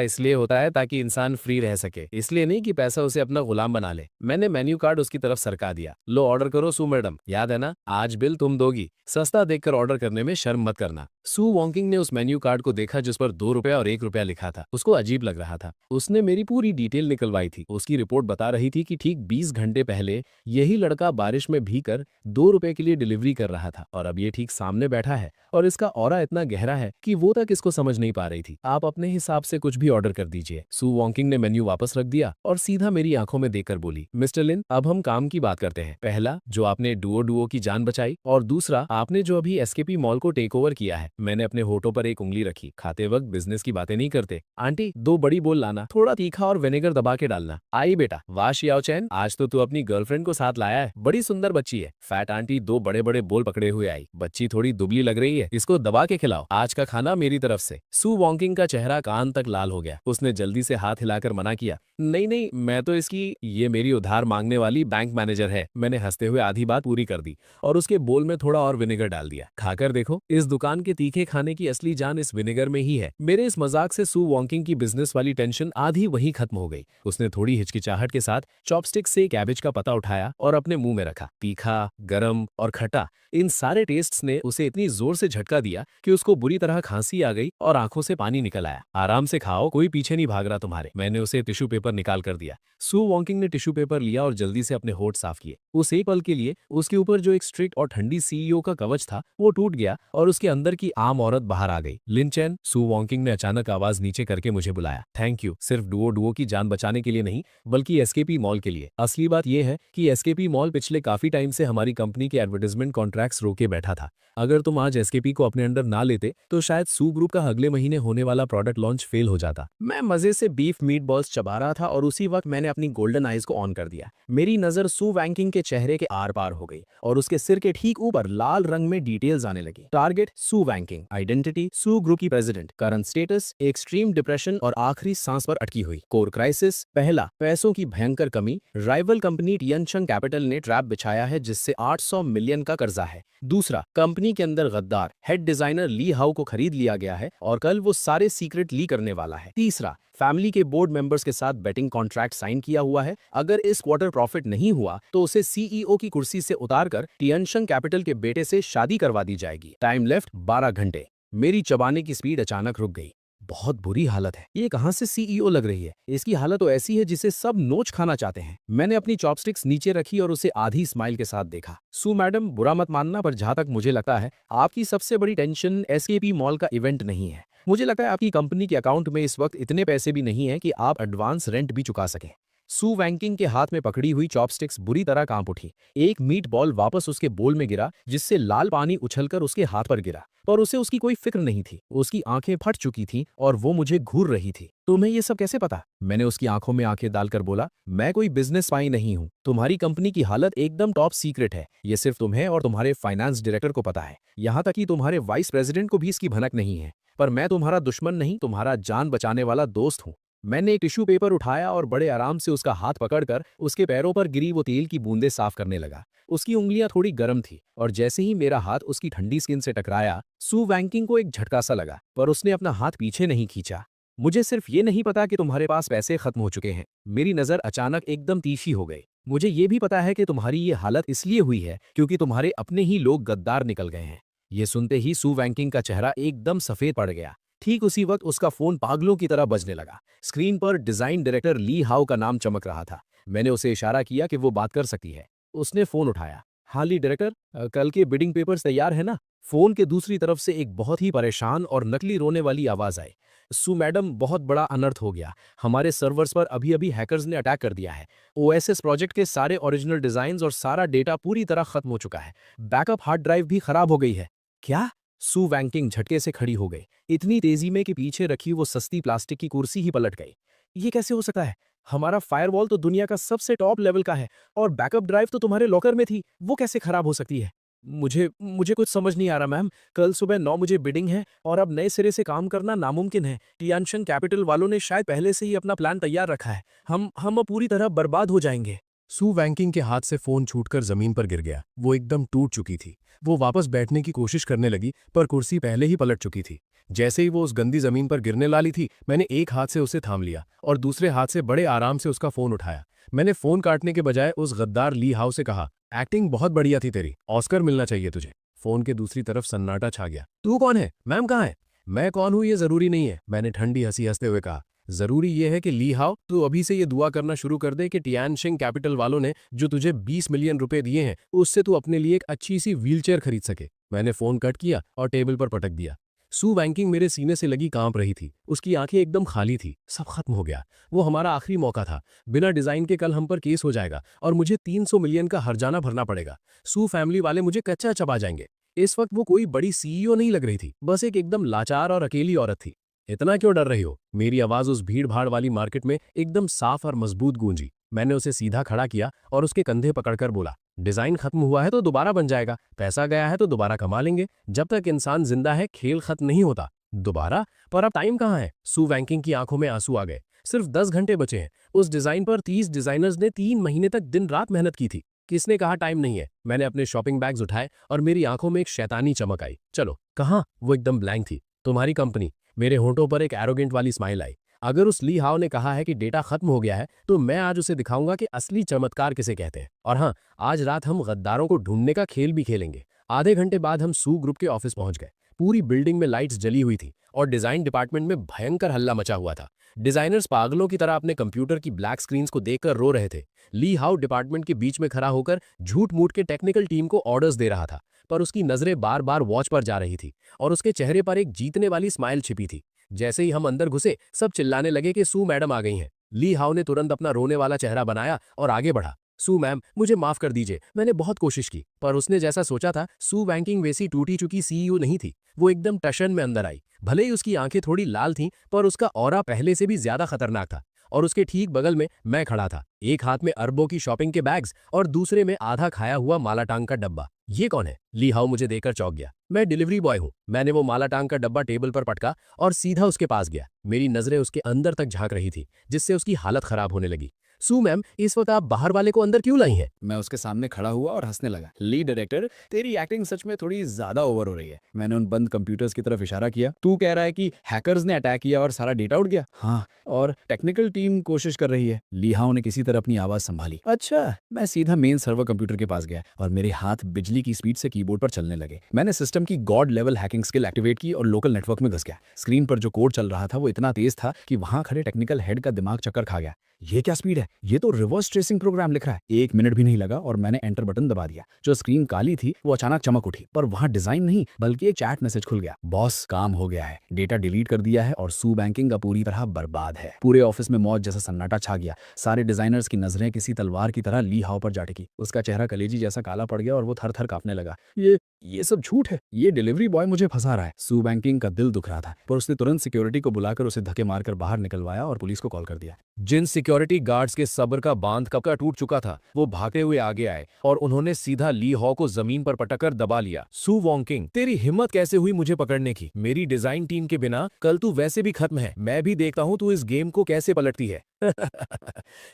इसलिए होता है ताकि इंसान फ्री रह सके, इसलिए नहीं कि पैसा उसे अपना गुलाम बना ले। मैंने मेन्यू कार्ड उसकी तरफ सरका दिया। लो ऑर्डर करो सू मैडम, याद है ना, आज बिल तुम दोगी। सस्ता देखकर ऑर्डर करने में शर्म मत करना। सू वॉन्किंग ने उस मेन्यू कार्ड को देखा जिस पर 2 रुपया और 1 रुपया लिखा था। उसको अजीब लग रहा था। उसने मेरी पूरी डिटेल निकलवाई थी। उसकी रिपोर्ट बता रही थी कि ठीक 20 घंटे पहले यही लड़का बारिश में भीगकर 2 रुपए के लिए डिलीवरी कर रहा था और अब ये ठीक सामने बैठा है और इसका ऑरा इतना गहरा है कि वो तक इसको समझ नहीं पा रही थी। आप अपने हिसाब से कुछ भी ऑर्डर कर दीजिए। सू वॉन्किंग ने मेन्यू वापस रख दिया और सीधा मेरी आंखों में देखकर बोली, मिस्टर लिन, अब हम काम की बात करते हैं। पहला, जो आपने डुओ की जान बचाई, और दूसरा, आपने जो अभी एसकेपी मॉल को टेक ओवर किया है। मैंने अपने होठों पर एक उंगली रखी। खाते वक्त बिजनेस की बातें नहीं करते। आंटी, 2 बड़ी बोल लाना, थोड़ा तीखा और विनेगर दबा के डालना। आई बेटा, वाह शियाओ चैन, आज तो तू अपनी गर्लफ्रेंड को साथ लाया है। बड़ी सुंदर बच्ची है। फैट आंटी 2 बड़े बड़े बोल पकड़े हुए आई। बच्ची थोड़ी दुबली लग रही है, इसको दबा के खिलाओ। आज का खाना मेरी तरफ से। सू वॉन्किंग का चेहरा कान तक लाल हो गया। उसने जल्दी से हाथ हिलाकर मना किया, नहीं नहीं, मैं तो इसकी, ये मेरी उधार मांगने वाली बैंक मैनेजर है। मैंने हंसते हुए आधी बात पूरी कर दी और उसके बोल में थोड़ा और विनेगर डाल दिया। खाकर देखो, इस दुकान के तीखे खाने की असली जान इस विनेगर में ही है। मेरे इस मजाक से सू वॉन्किंग की बिजनेस वाली टेंशन आधी वहीं खत्म हो गई। उसने थोड़ी हिचकिचाहट के साथ चॉपस्टिक से कैबेज का पता उठाया और अपने मुंह में रखा। तीखा, गरम और खट्टा, इन सारे टेस्ट्स ने उसे इतनी जोर से झटका दिया कि उसको बुरी तरह खांसी आ गई और आंखों से पानी निकल आया। आराम से खाओ, कोई पीछे नहीं भाग रहा तुम्हारे। मैंने उसे टिश्यू पेपर निकाल कर दिया। सू वॉन्किंग ने टिश्यू पेपर लिया और जल्दी से अपने होठ साफ किए। उस एक पल के लिए उसके ऊपर जो एक स्ट्रिक्ट और ठंडी सीईओ का कवच था वो टूट गया और उसके अंदर की आम औरत बाहर आ गई। लिन चैन, सू वॉन्किंग ने अचानक आवाज नीचे करके मुझे बुलाया। थैंक यू, सिर्फ डुओ की जान बचाने के लिए नहीं, बल्कि एसकेपी मॉल के लिए। असली बात यह है कि एसकेपी मॉल पिछले काफी टाइम से हमारी कंपनी के एडवर्टाइजमेंट कॉन्ट्रैक्ट्स रोके बैठा था। अगर तुम आज एसकेपी को अपने अंडर ना लेते तो शायद सू ग्रुप का अगले महीने होने वाला प्रोडक्ट लॉन्च फेल हो जाता। मैं मजे से बीफ मीट बॉल्स चबा रहा था और उसी वक्त मैंने अपनी गोल्डन आईज को ऑन कर दिया। मेरी नजर सू वैंकिंग के चेहरे के आर पार हो गई और उसके सिर के ठीक ऊपर लाल रंग में डिटेल्स आने लगी। टारगेट सू वैंकिंग, आइडेंटिटी सू ग्रुप की president, current status extreme depression और आखिरी सांस पर अटकी हुई। कोर क्राइसिस, पहला, पैसों की भयंकर कमी, राइवल कंपनी टियनशंग कैपिटल ने ट्रैप बिछाया है जिससे 800 मिलियन का कर्जा है। दूसरा, कंपनी के अंदर गद्दार हेड डिजाइनर ली हाउ को खरीद लिया गया है और कल वो सारे सीक्रेट ली करने वाला है। तीसरा, फैमिली के बोर्ड मेंबर्स के साथ बेटिंग कॉन्ट्रैक्ट साइन किया हुआ है। अगर इस क्वार्टर प्रॉफिट नहीं हुआ तो उसे सीईओ की कुर्सी से उतारकर टियनशंग कैपिटल के बेटे से शादी करवा दी जाएगी। टाइम लेफ्ट 12 घंटे। मेरी चबाने की स्पीड अचानक रुक गई। बहुत बुरी हालत है। ये कहां से सीईओ लग रही है? इसकी हालत तो ऐसी है जिसे सब नोच खाना चाहते हैं। मैंने अपनी चॉपस्टिक्स नीचे रखी और उसे आधी स्माइल के साथ देखा। सू मैडम, बुरा मत मानना, पर जहां तक मुझे लगता है आपकी सबसे बड़ी टेंशन एसकेपी मॉल का इवेंट नहीं है। मुझे लगता है आपकी कंपनी के अकाउंट में इस वक्त इतने पैसे भी नहीं है कि आप एडवांस रेंट भी चुका सकें। सू वैंकिंग के हाथ में पकड़ी हुई चॉपस्टिक्स बुरी तरह कांप उठी। एक मीट बॉल वापस उसके बोल में गिरा जिससे लाल पानी उछलकर उसके हाथ पर गिरा, पर उसे उसकी कोई फिक्र नहीं थी। उसकी आंखें फट चुकी थीं और वो मुझे घूर रही थी। तुम्हें ये सब कैसे पता? मैंने उसकी आंखों में आंखें डालकर बोला, मैं कोई बिजनेस स्पाई नहीं हूँ। तुम्हारी कंपनी की हालत एकदम टॉप सीक्रेट है। ये सिर्फ तुम्हें और तुम्हारे फाइनेंस डायरेक्टर को पता है। यहाँ तक कि तुम्हारे वाइस प्रेसिडेंट को भी इसकी भनक नहीं है। पर मैं तुम्हारा दुश्मन नहीं, तुम्हारा जान बचाने वाला दोस्त हूँ। मैंने एक टिश्यू पेपर उठाया और बड़े आराम से उसका हाथ पकड़कर उसके पैरों पर गिरी वो तेल की बूंदें साफ करने लगा। उसकी उंगलियां थोड़ी गर्म थी और जैसे ही मेरा हाथ उसकी ठंडी स्किन से टकराया, सू वैंकिंग को एक झटका सा लगा, पर उसने अपना हाथ पीछे नहीं खींचा। मुझे सिर्फ ये नहीं पता कि तुम्हारे पास पैसे खत्म हो चुके हैं। मेरी नजर अचानक एकदम तीखी हो गई। मुझे ये भी पता है कि तुम्हारी ये हालत इसलिए हुई है क्योंकि तुम्हारे अपने ही लोग गद्दार निकल गए हैं। ये सुनते ही सू वैंकिंग का चेहरा एकदम सफेद पड़ गया। ठीक उसी वक्त उसका फोन पागलों की तरह बजने लगा। स्क्रीन पर डिजाइन डायरेक्टर ली हाउ का नाम चमक रहा था। मैंने उसे इशारा किया कि वो बात कर सकती है। उसने फोन उठाया। हाँ ली डायरेक्टर, कल के बिडिंग पेपर्स तैयार है ना? फोन के दूसरी तरफ से एक बहुत ही परेशान और नकली रोने वाली आवाज आई। सू मैडम, बहुत बड़ा अनर्थ हो गया। हमारे सर्वर्स पर अभी अभी हैकर्स ने अटैक कर दिया है। ओएसएस प्रोजेक्ट के सारे ओरिजिनल डिजाइन्स और सारा डेटा पूरी तरह खत्म हो चुका है। बैकअप हार्ड ड्राइव भी खराब हो गई है। क्या? सू वैंकिंग झटके से खड़ी हो गई, इतनी तेजी में कि पीछे रखी वो सस्ती प्लास्टिक की कुर्सी ही पलट गई। ये कैसे हो सकता है? हमारा फायरवॉल तो दुनिया का सबसे टॉप लेवल का है और बैकअप ड्राइव तो तुम्हारे लॉकर में थी, वो कैसे खराब हो सकती है? मुझे मुझे कुछ समझ नहीं आ रहा मैम। कल सुबह 9 बजे बिडिंग है और अब नए सिरे से काम करना नामुमकिन है। टियानशन कैपिटल वालों ने शायद पहले से ही अपना प्लान तैयार रखा है। हम अब पूरी तरह बर्बाद हो जाएंगे। सू वैंकिंग के हाथ से फोन छूटकर जमीन पर गिर गया। वो एकदम टूट चुकी थी। वो वापस बैठने की कोशिश करने लगी, पर कुर्सी पहले ही पलट चुकी थी। जैसे ही वो उस गंदी जमीन पर गिरने वाली थी, मैंने एक हाथ से उसे थाम लिया और दूसरे हाथ से बड़े आराम से उसका फोन उठाया। मैंने फोन काटने के बजाय उस गद्दार ली हाउ से कहा, एक्टिंग बहुत बढ़िया थी तेरी, ऑस्कर मिलना चाहिए तुझे। फोन के दूसरी तरफ सन्नाटा छा गया। तू कौन है? मैम कहाँ है? मैं कौन हूं ये जरूरी नहीं है, मैंने ठंडी हंसी हंसते हुए कहा। जरूरी ये है कि ली हाउ, तू अभी से ये दुआ करना शुरू कर दे कि टियानशिंग कैपिटल वालों ने जो तुझे 20 मिलियन रुपए दिए हैं, उससे तू अपने लिए एक अच्छी सी व्हीलचेयर खरीद सके। मैंने फोन कट किया और टेबल पर पटक दिया। सू वैंकिंग मेरे सीने से लगी कांप रही थी। उसकी आंखें एकदम खाली थी। सब खत्म हो गया। वो हमारा आखिरी मौका था। बिना डिजाइन के कल हम पर केस हो जाएगा और मुझे 300 मिलियन का हर्जाना भरना पड़ेगा। सू फैमिली वाले मुझे कच्चा चबा जाएंगे। इस वक्त वो कोई बड़ी सीईओ नहीं लग रही थी, बस एक एकदम लाचार और अकेली औरत थी। इतना क्यों डर रही हो? मेरी आवाज उस भीड़ भाड़ वाली मार्केट में एकदम साफ और मजबूत गूंजी। मैंने उसे सीधा खड़ा किया और उसके कंधे पकड़कर बोला, डिजाइन खत्म हुआ है तो दोबारा बन जाएगा, पैसा गया है तो दोबारा कमा लेंगे। जब तक इंसान जिंदा है खेल खत्म नहीं होता। दोबारा? पर अब टाइम कहाँ है? सू वैंकिंग की आंखों में आंसू आ गए। सिर्फ 10 घंटे बचे हैं। उस डिजाइन पर 30 डिजाइनर्स ने 3 महीने तक दिन रात मेहनत की थी। किसने कहा टाइम नहीं है? मैंने अपने शॉपिंग बैग्स उठाए और मेरी आंखों में एक शैतानी चमक आई। चलो। कहाँ? वो एकदम ब्लैंक थी। तुम्हारी कंपनी। मेरे होंठों पर एक एरोगेंट वाली स्माइल आई। अगर उस ली हाउ ने कहा है कि डेटा खत्म हो गया है, तो मैं आज उसे दिखाऊंगा कि असली चमत्कार किसे कहते हैं। और हाँ, आज रात हम गद्दारों को ढूंढने का खेल भी खेलेंगे। आधे घंटे बाद हम सू ग्रुप के ऑफिस पहुंच गए। पूरी बिल्डिंग में लाइट्स जली हुई थी और डिजाइन डिपार्टमेंट में भयंकर हल्ला मचा हुआ था। डिजाइनर्स पागलों की तरह अपने कंप्यूटर की ब्लैक स्क्रीन्स को देखकर रो रहे थे। ली हाउ डिपार्टमेंट के बीच में खड़ा होकर झूठ मूठ के टेक्निकल टीम को ऑर्डर्स दे रहा था, पर उसकी नजरें बार बार वॉच पर जा रही थी और उसके चेहरे पर एक जीतने वाली स्माइल छिपी थी। जैसे ही हम अंदर घुसे, सब चिल्लाने लगे कि सू मैडम आ गई हैं। ली हाउ ने तुरंत अपना रोने वाला चेहरा बनाया और आगे बढ़ा। सू मैम, मुझे माफ कर दीजिए, मैंने बहुत कोशिश की। पर उसने जैसा सोचा था, सू वैंकिंग वैसी टूटी चुकी सीईओ नहीं थी। वो एकदम टशन में अंदर आई। भले ही उसकी आंखें थोड़ी लाल थीं, पर उसका ऑरा पहले से भी ज्यादा खतरनाक था। और उसके ठीक बगल में मैं खड़ा था, एक हाथ में अरबों की शॉपिंग के बैग्स और दूसरे में आधा खाया हुआ मालाटांग का डब्बा। ये कौन है? ली हाउ मुझे देखकर चौंक गया। मैं डिलीवरी बॉय हूँ। मैंने वो मालाटांग का डब्बा टेबल पर पटका और सीधा उसके पास गया। मेरी नजरें उसके अंदर तक झांक रही थी, जिससे उसकी हालत खराब होने लगी। सू मैम, इस वक्त आप बाहर वाले को अंदर क्यों लाई हैं? मैं उसके सामने खड़ा हुआ और हंसने लगा। लीड डायरेक्टर, तेरी एक्टिंग सच में थोड़ी ज्यादा ओवर हो रही है। मैंने उन बंद कंप्यूटर्स की तरफ इशारा किया। तू कह रहा है कि हैकर्स ने अटैक किया और सारा डेटा उड़ गया? हाँ, और टेक्निकल टीम कोशिश कर रही है। ली हाउ ने किसी तरह अपनी आवाज संभाली। अच्छा। मैं सीधा मेन सर्वर कंप्यूटर के पास गया और मेरे हाथ बिजली की स्पीड से कीबोर्ड पर चलने लगे। मैंने सिस्टम की God level hacking skill activate की और लोकल नेटवर्क में घुस गया। स्क्रीन पर जो कोड चल रहा था वो इतना तेज था कि वहां खड़े टेक्निकल हेड का दिमाग चक्कर खा गया। ये क्या स्पीड है? ये तो रिवर्स ट्रेसिंग प्रोग्राम लिख रहा है। 1 मिनट भी नहीं लगा और मैंने एंटर बटन दबा दिया। जो स्क्रीन काली थी वो अचानक चमक उठी, पर वहां डिजाइन नहीं बल्कि एक चैट मैसेज खुल गया। बॉस, काम हो गया है, डेटा डिलीट कर दिया है और सू बैंकिंग का पूरी तरह बर्बाद है। पूरे ऑफिस में मौत जैसा सन्नाटा छा गया। सारे डिजाइनर्स की नजरें किसी तलवार की तरह ली हाउ पर जा टिकी। उसका चेहरा कलेजी जैसा काला पड़ गया और वो थर थर कांपने लगा। ये सब झूठ है। ये डिलीवरी बॉय मुझे फंसा रहा है। सू बैंकिंग का दिल दुख रहा था, पर उसने तुरंत सिक्योरिटी को बुलाकर उसे धक्के मारकर बाहर निकलवाया और पुलिस को कॉल कर दिया। जिन सिक्योरिटी गार्ड्स के सब्र का बांध कब का टूट चुका था, वो भागते हुए आगे आए और उन्होंने सीधा ली हाउ को जमीन पर पटककर दबा लिया। सू वॉन्किंग, तेरी हिम्मत कैसे हुई मुझे पकड़ने की? मेरी डिजाइन टीम के बिना कल तू वैसे भी खत्म है। मैं भी देखता हूं तू इस गेम को कैसे पलटती है।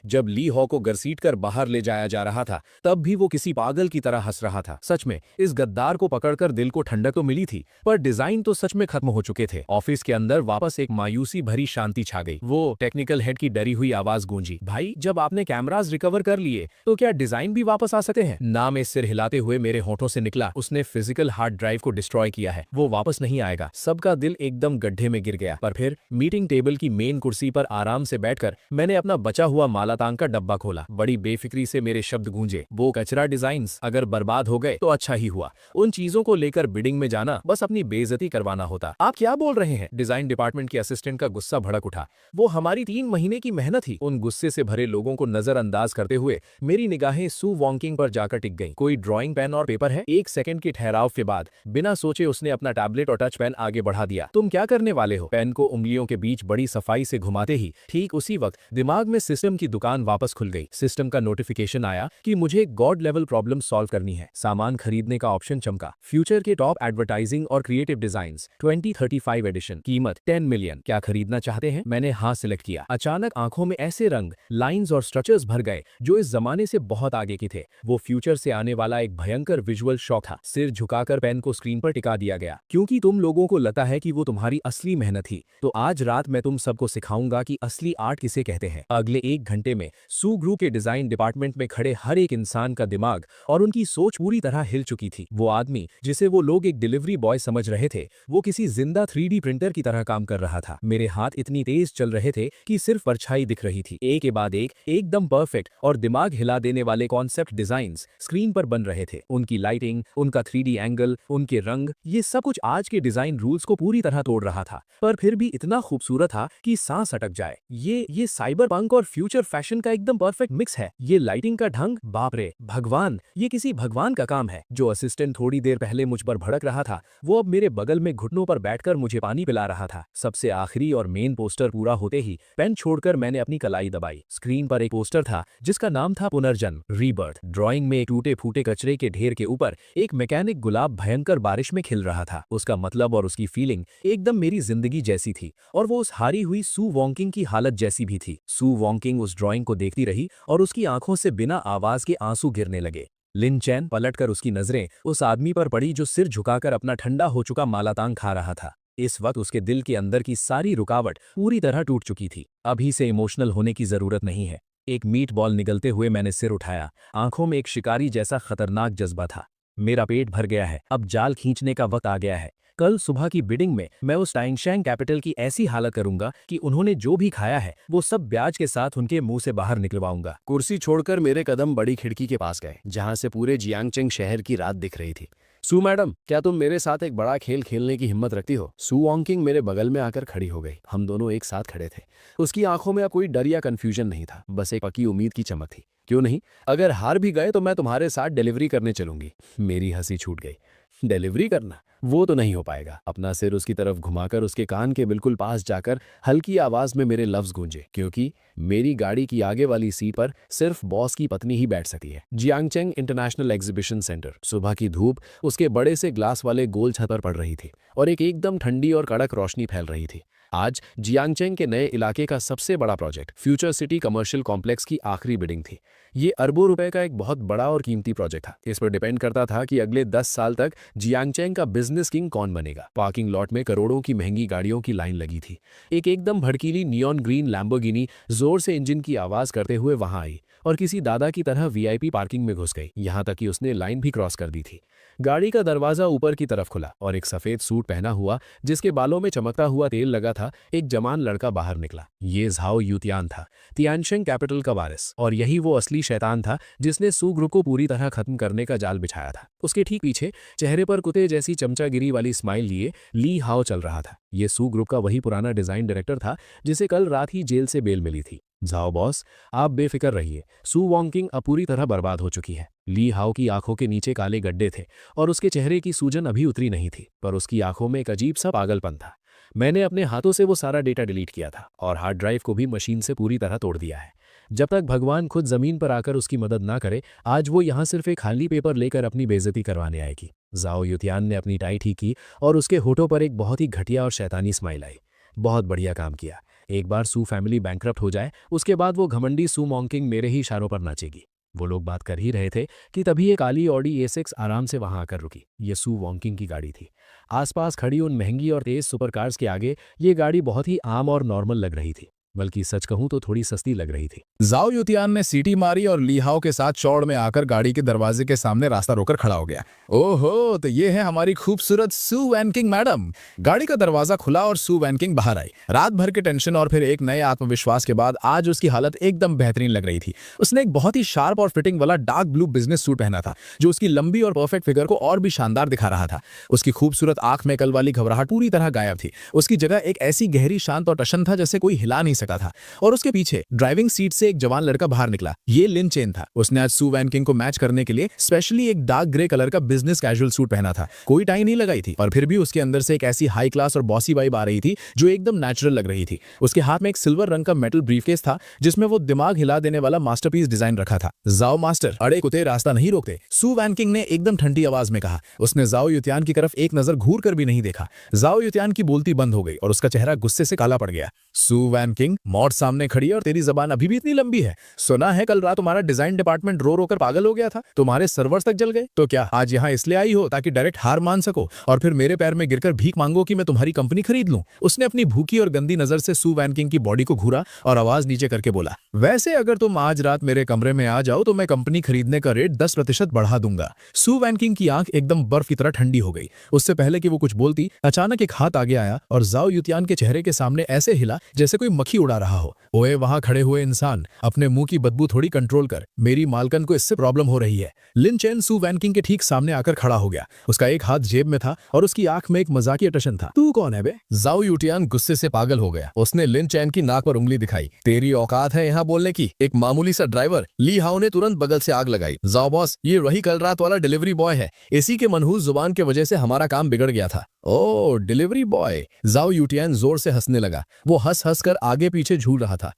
जब ली हाउ को घसीट कर बाहर ले जाया जा रहा था, तब भी वो किसी पागल की तरह हंस रहा था। सच में इस गद्दार को पकड़कर दिल को ठंडक तो मिली थी, पर डिजाइन तो सच में खत्म हो चुके थे। ऑफिस के अंदर वापस एक मायूसी भरी शांति छा गई। वो टेक्निकल हेड की डरी हुई आवाज गूंजी, भाई, जब आपने कैमरास रिकवर कर लिए तो क्या डिजाइन भी वापस आ सकते हैं? नाम इस सिर हिलाते हुए मेरे होठों से निकला, उसने फिजिकल हार्ड ड्राइव को डिस्ट्रॉय किया है, वो वापस नहीं आएगा। सबका दिल एकदम गड्ढे में गिर गया। पर फिर मीटिंग टेबल की मेन कुर्सी पर आराम से बैठकर मैंने अपना बचा हुआ मालातांग का डब्बा खोला। बड़ी बेफिक्री से मेरे शब्द गूंजे, वो कचरा डिजाइन्स अगर बर्बाद हो गए तो अच्छा ही हुआ। उन चीजों को लेकर बिडिंग में जाना बस अपनी बेइज्जती करवाना होता। आप क्या बोल रहे हैं? डिजाइन डिपार्टमेंट के असिस्टेंट का गुस्सा भड़क उठा। वो हमारी 3 महीने की मेहनत थी। उन गुस्से से भरे लोगों को नजरअंदाज करते हुए मेरी निगाहें सू वॉन्किंग पर जाकर टिक गईं। कोई ड्राइंग पेन और पेपर है? 1 सेकंड के ठहराव के बाद बिना सोचे उसने अपना टैबलेट और टच पेन आगे बढ़ा दिया। तुम क्या करने वाले हो? पेन को उंगलियों के बीच बड़ी सफाई से घुमाते ही ठीक उसी वक्त दिमाग में सिस्टम की दुकान वापस खुल गई। सिस्टम का नोटिफिकेशन आया कि मुझे गॉड लेवल प्रॉब्लम सॉल्व करनी है। सामान खरीदने का ऑप्शन चमका। फ्यूचर के टॉप एडवर्टाइजिंग और क्रिएटिव डिजाइन्स 2035 एडिशन, कीमत 10 मिलियन। क्या खरीदना चाहते हैं? मैंने हाँ सिलेक्ट किया। अचानक आंखों में ऐसे रंग, लाइंस और स्ट्रक्चर्स भर गए जो इस जमाने से बहुत आगे के थे। वो फ्यूचर से आने वाला एक भयंकर विजुअल शॉक था। सिर झुकाकर पेन को स्क्रीन पर टिका दिया गया। क्योंकि तुम लोगों को लगता है कि वो तुम्हारी असली मेहनत थी, तो आज रात मैं तुम सबको सिखाऊंगा कि असली आर्ट किसे कहते हैं। अगले 1 घंटे में सू ग्रुप के डिजाइन डिपार्टमेंट में खड़े हर एक इंसान का दिमाग और उनकी सोच पूरी तरह हिल चुकी थी। वो आदमी जिसे वो लोग एक डिलीवरी बॉय समझ रहे थे, वो किसी जिंदा 3D प्रिंटर की तरह काम कर रहा था। मेरे हाथ इतनी तेज चल रहे थे कि सिर्फ परछाई दिख रही थी। एक के बाद एक एकदम परफेक्ट और दिमाग हिला देने वाले कॉन्सेप्ट डिजाइन्स स्क्रीन पर बन रहे थे। उनकी लाइटिंग, उनका 3D एंगल, उनके रंग, ये सब कुछ आज के डिजाइन रूल्स को पूरी तरह तोड़ रहा था, पर फिर भी इतना खूबसूरत था कि सांस अटक जाए। ये साइबर पंक और फ्यूचर फैशन का एकदम परफेक्ट मिक्स है। ये लाइटिंग का ढंग, बाप रे भगवान, ये किसी भगवान का काम है। जो असिस्टेंट थोड़ी देर पहले मुझ पर भड़क रहा था, वो अब मेरे बगल में घुटनों पर बैठकर मुझे पानी पिला रहा था। सबसे आखिरी और मेन पोस्टर पूरा होते ही पेन छोड़कर मैंने अपनी कलाई दबाई। स्क्रीन पर एक पोस्टर था जिसका नाम था पुनर्जन्म, रीबर्थ। ड्राइंग में एक टूटे फूटे कचरे के ढेर के ऊपर एक मैकेनिक गुलाब भयंकर बारिश में खिल रहा था। उसका मतलब और उसकी फीलिंग एकदम मेरी जिंदगी जैसी थी, और वो उस हारी हुई सू वॉन्किंग की हालत जैसी भी थी। सू वॉन्किंग उस ड्राइंग को देखती रही और उसकी आंखों से बिना आवाज के आंसू गिरने लगे। लिन चैन पलटकर उसकी नजरें उस आदमी पर पड़ी जो सिर झुकाकर अपना ठंडा हो चुका मालातांग खा रहा था। इस वक्त उसके दिल के अंदर की सारी रुकावट पूरी तरह टूट चुकी थी। अभी से इमोशनल होने की जरूरत नहीं है। एक मीट बॉल निगलते हुए मैंने सिर उठाया। आंखों में एक शिकारी जैसा खतरनाक जज्बा था। मेरा पेट भर गया है, अब जाल खींचने का वक्त आ गया है। कल सुबह की बिडिंग में मैं उस टाइंगशैंग कैपिटल की ऐसी हालत करूंगा कि उन्होंने जो भी खाया है वो सब ब्याज के साथ उनके मुंह से बाहर निकलवाऊंगा। कुर्सी छोड़कर मेरे कदम बड़ी खिड़की के पास गए, जहां से पूरे जियांगचेंग शहर की रात दिख रही थी। सू मैडम, क्या तुम मेरे साथ एक बड़ा खेल खेलने की हिम्मत रखती हो? सू वॉन्किंग मेरे बगल में आकर खड़ी हो गई। हम दोनों एक साथ खड़े थे। उसकी आंखों में अब कोई डर या कंफ्यूजन नहीं था, बस एक पक्की उम्मीद की चमक थी। क्यों नहीं, अगर हार भी गए तो मैं तुम्हारे साथ डिलीवरी करने चलूंगी। मेरी हंसी छूट गई। डिलीवरी करना? वो तो नहीं हो पाएगा। अपना सिर उसकी तरफ घुमाकर उसके कान के बिल्कुल पास जाकर हल्की आवाज में मेरे लफ्ज गूंजे, क्योंकि मेरी गाड़ी की आगे वाली सीट पर सिर्फ बॉस की पत्नी ही बैठ सकती है। जियांगचेंग इंटरनेशनल एग्जीबिशन सेंटर। सुबह की धूप उसके बड़े से ग्लास वाले गोल छत पर पड़ रही थी और एक एकदम ठंडी और कड़क रोशनी फैल रही थी। आज जियांगचेंग के नए इलाके का सबसे बड़ा project future city commercial complex की आखिरी बिडिंग थी। ये अरबों रुपए का एक बहुत बड़ा और कीमती प्रोजेक्ट था। इस पर डिपेंड करता था कि अगले 10 साल तक जियांगचेंग का बिजनेस किंग कौन बनेगा। पार्किंग लॉट में करोड़ों की महंगी गाड़ियों की लाइन लगी थी। एक एकदम भड़कीली नियॉन ग्रीन लैम्बोर्गिनी जोर से इंजन की आवाज करते हुए वहां आई और किसी दादा की तरह वीआईपी पार्किंग में घुस गई। यहां तक कि उसने लाइन भी क्रॉस कर दी थी। गाड़ी का दरवाजा ऊपर की तरफ खुला और एक सफेद सूट पहना हुआ, जिसके बालों में चमकता हुआ तेल लगा था, एक जवान लड़का बाहर निकला। ये झाओ यूतियान था, तियानशेंग कैपिटल का वारिस, और यही वो असली शैतान था जिसने सू ग्रुप को पूरी तरह खत्म करने का जाल बिछाया था। उसके ठीक पीछे चेहरे पर कुत्ते जैसी चमचागिरी वाली स्माइल लिए ली हाओ चल रहा था। ये सू ग्रुप का वही पुराना डिजाइन डायरेक्टर था जिसे कल रात ही जेल से बेल मिली थी। झाओ बॉस, आप बेफिक्र रहिए, सू वॉन्किंग अब पूरी तरह बर्बाद हो चुकी है। ली हाओ की आंखों के नीचे काले गड्ढे थे और उसके चेहरे की सूजन अभी उतरी नहीं थी, पर उसकी आंखों में एक अजीब सा पागलपन था। मैंने अपने हाथों से वो सारा डेटा डिलीट किया था और हार्ड ड्राइव को भी मशीन से पूरी तरह तोड़ दिया है। जब तक भगवान खुद जमीन पर आकर उसकी मदद ना करे, आज वो यहाँ सिर्फ एक खाली पेपर लेकर अपनी बेइज्जती करवाने आएगी। झाओ यूतियान ने अपनी टाई ठीक की और उसके होठों पर एक बहुत ही घटिया और शैतानी स्माइल आई। बहुत बढ़िया काम किया। एक बार सू फैमिली बैंकरप्ट हो जाए, उसके बाद वो घमंडी सू वॉन्किंग मेरे ही इशारों पर नाचेगी। वो लोग बात कर ही रहे थे कि तभी एक काली ऑडी A6 आराम से वहां आकर रुकी। ये सू वॉन्किंग की गाड़ी थी। आसपास खड़ी उन महंगी और तेज सुपर कार्स के आगे ये गाड़ी बहुत ही आम और नॉर्मल लग रही थी। बल्कि सच कहूं तो थोड़ी सस्ती लग रही थी। जाओ युतियान ने सीटी मारी और लीहाओ के साथ चौड़ में आकर गाड़ी के दरवाजे के सामने रास्ता रोकर खड़ा हो गया। ओहो, तो ये है हमारी खूबसूरत सू वैनकिंग मैडम। गाड़ी का दरवाजा खुला और सू वैनकिंग बाहर आई। रात भर के टेंशन और फिर एक नए आत्मविश्वास के बाद आज उसकी हालत एकदम बेहतरीन लग रही थी। उसने एक बहुत ही शार्प और फिटिंग वाला डार्क ब्लू बिजनेस सूट पहना था जो उसकी लंबी और परफेक्ट फिगर को और भी शानदार दिखा रहा था। उसकी खूबसूरत आंख में कल वाली घबराहट पूरी तरह गायब थी। उसकी जगह एक ऐसी गहरी शांत और टशन था जैसे कोई हिला नहीं सका था। और उसके पीछे ड्राइविंग सीट से एक जवान लड़का बाहर निकला। ये लिन चेन था। उसने आज सू वैनकिंग को मैच करने के लिए स्पेशली एक डार्क ग्रे कलर का बिजनेस कैजुअल सूट पहना था। कोई टाई नहीं लगाई थी, पर फिर भी उसके अंदर से एक ऐसी हाई क्लास और बॉसी वाइब आ रही थी जो एकदम नेचुरल लग रही थी। उसके हाथ में एक सिल्वर रंग का मेटल ब्रीफकेस था जिसमें वो दिमाग हिला देने वाला मास्टरपीस डिजाइन रखा था। जाओ मास्टर, अड़े कुत्ते रास्ता नहीं रोकते, सू वैनकिंग ने एकदम ठंडी आवाज में कहा। उसने जाओ युतियान की तरफ एक नजर घूर कर भी नहीं देखा। जाओ युतियान की बोलती बंद हो गई और उसका चेहरा गुस्से से काला पड़ गया। सू वैनकिंग, मौत सामने खड़ी है और तेरी जबान अभी भी इतनी लंबी है। सुना है कल रात तुम्हारा डिजाइन डिपार्टमेंट रो रो कर पागल हो गया था, तुम्हारे सर्वर्स तक जल गए। तो क्या आज यहाँ इसलिए आई हो ताकि डायरेक्ट हार मान सको और फिर मेरे पैर में गिरकर भीख मांगो कि मैं तुम्हारी कंपनी खरीद लूं? उसने अपनी भूखी और गंदी नजर से सू वैनकिंग की बॉडी को घूरा और आवाज नीचे करके बोला, वैसे अगर तुम आज रात मेरे कमरे में आ जाओ तो मैं कंपनी खरीदने का रेट 10% बढ़ा दूंगा। सू वैनकिंग की आंख एकदम बर्फ की तरह ठंडी हो गई। उससे पहले कि वो कुछ बोलती, अचानक एक हाथ आगे आया और जाओ युतियान के चेहरे के सामने ऐसे हिला जैसे कोई मक्खी उड़ा रहा हो। ओए वहां खड़े हुए इंसान, अपने मुंह की बदबू थोड़ी कंट्रोल कर, मेरी मालकन को इससे प्रॉब्लम हो रही है। लिन चेन सू वैनकिंग के ठीक सामने आकर खड़ा हो गया। उसका एक हाथ जेब में था और उसकी आंख में एक मजाकिया टशन था। तू कौन है बे? जाओ युतियान गुस्से से पागल हो गया। उसने लिन चैन की नाक पर उंगली दिखाई। तेरी औकात है यहाँ बोलने की? एक मामूली सा ड्राइवर। ली हाओ ने तुरंत बगल से आग लगाई। जाओ बॉस, ये वही कल रात वाला डिलीवरी बॉय है। इसी के मनहूस जुबान की वजह से हमारा काम बिगड़ गया था। ओ डिलीवरी बॉय। जाओ युतियान जोर से हंसने लगा। वो हंस हंस कर आगे पीछे झूल रहा था।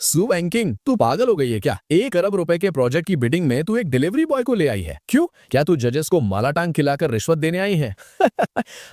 सू वैनकिंग, तू पागल हो गई है क्या? 1 अरब रुपए के प्रोजेक्ट की बिडिंग में तू एक डिलीवरी बॉय को ले आई है? क्यों? क्या तू जजेस को माला टांग खिलाकर रिश्वत देने आई है?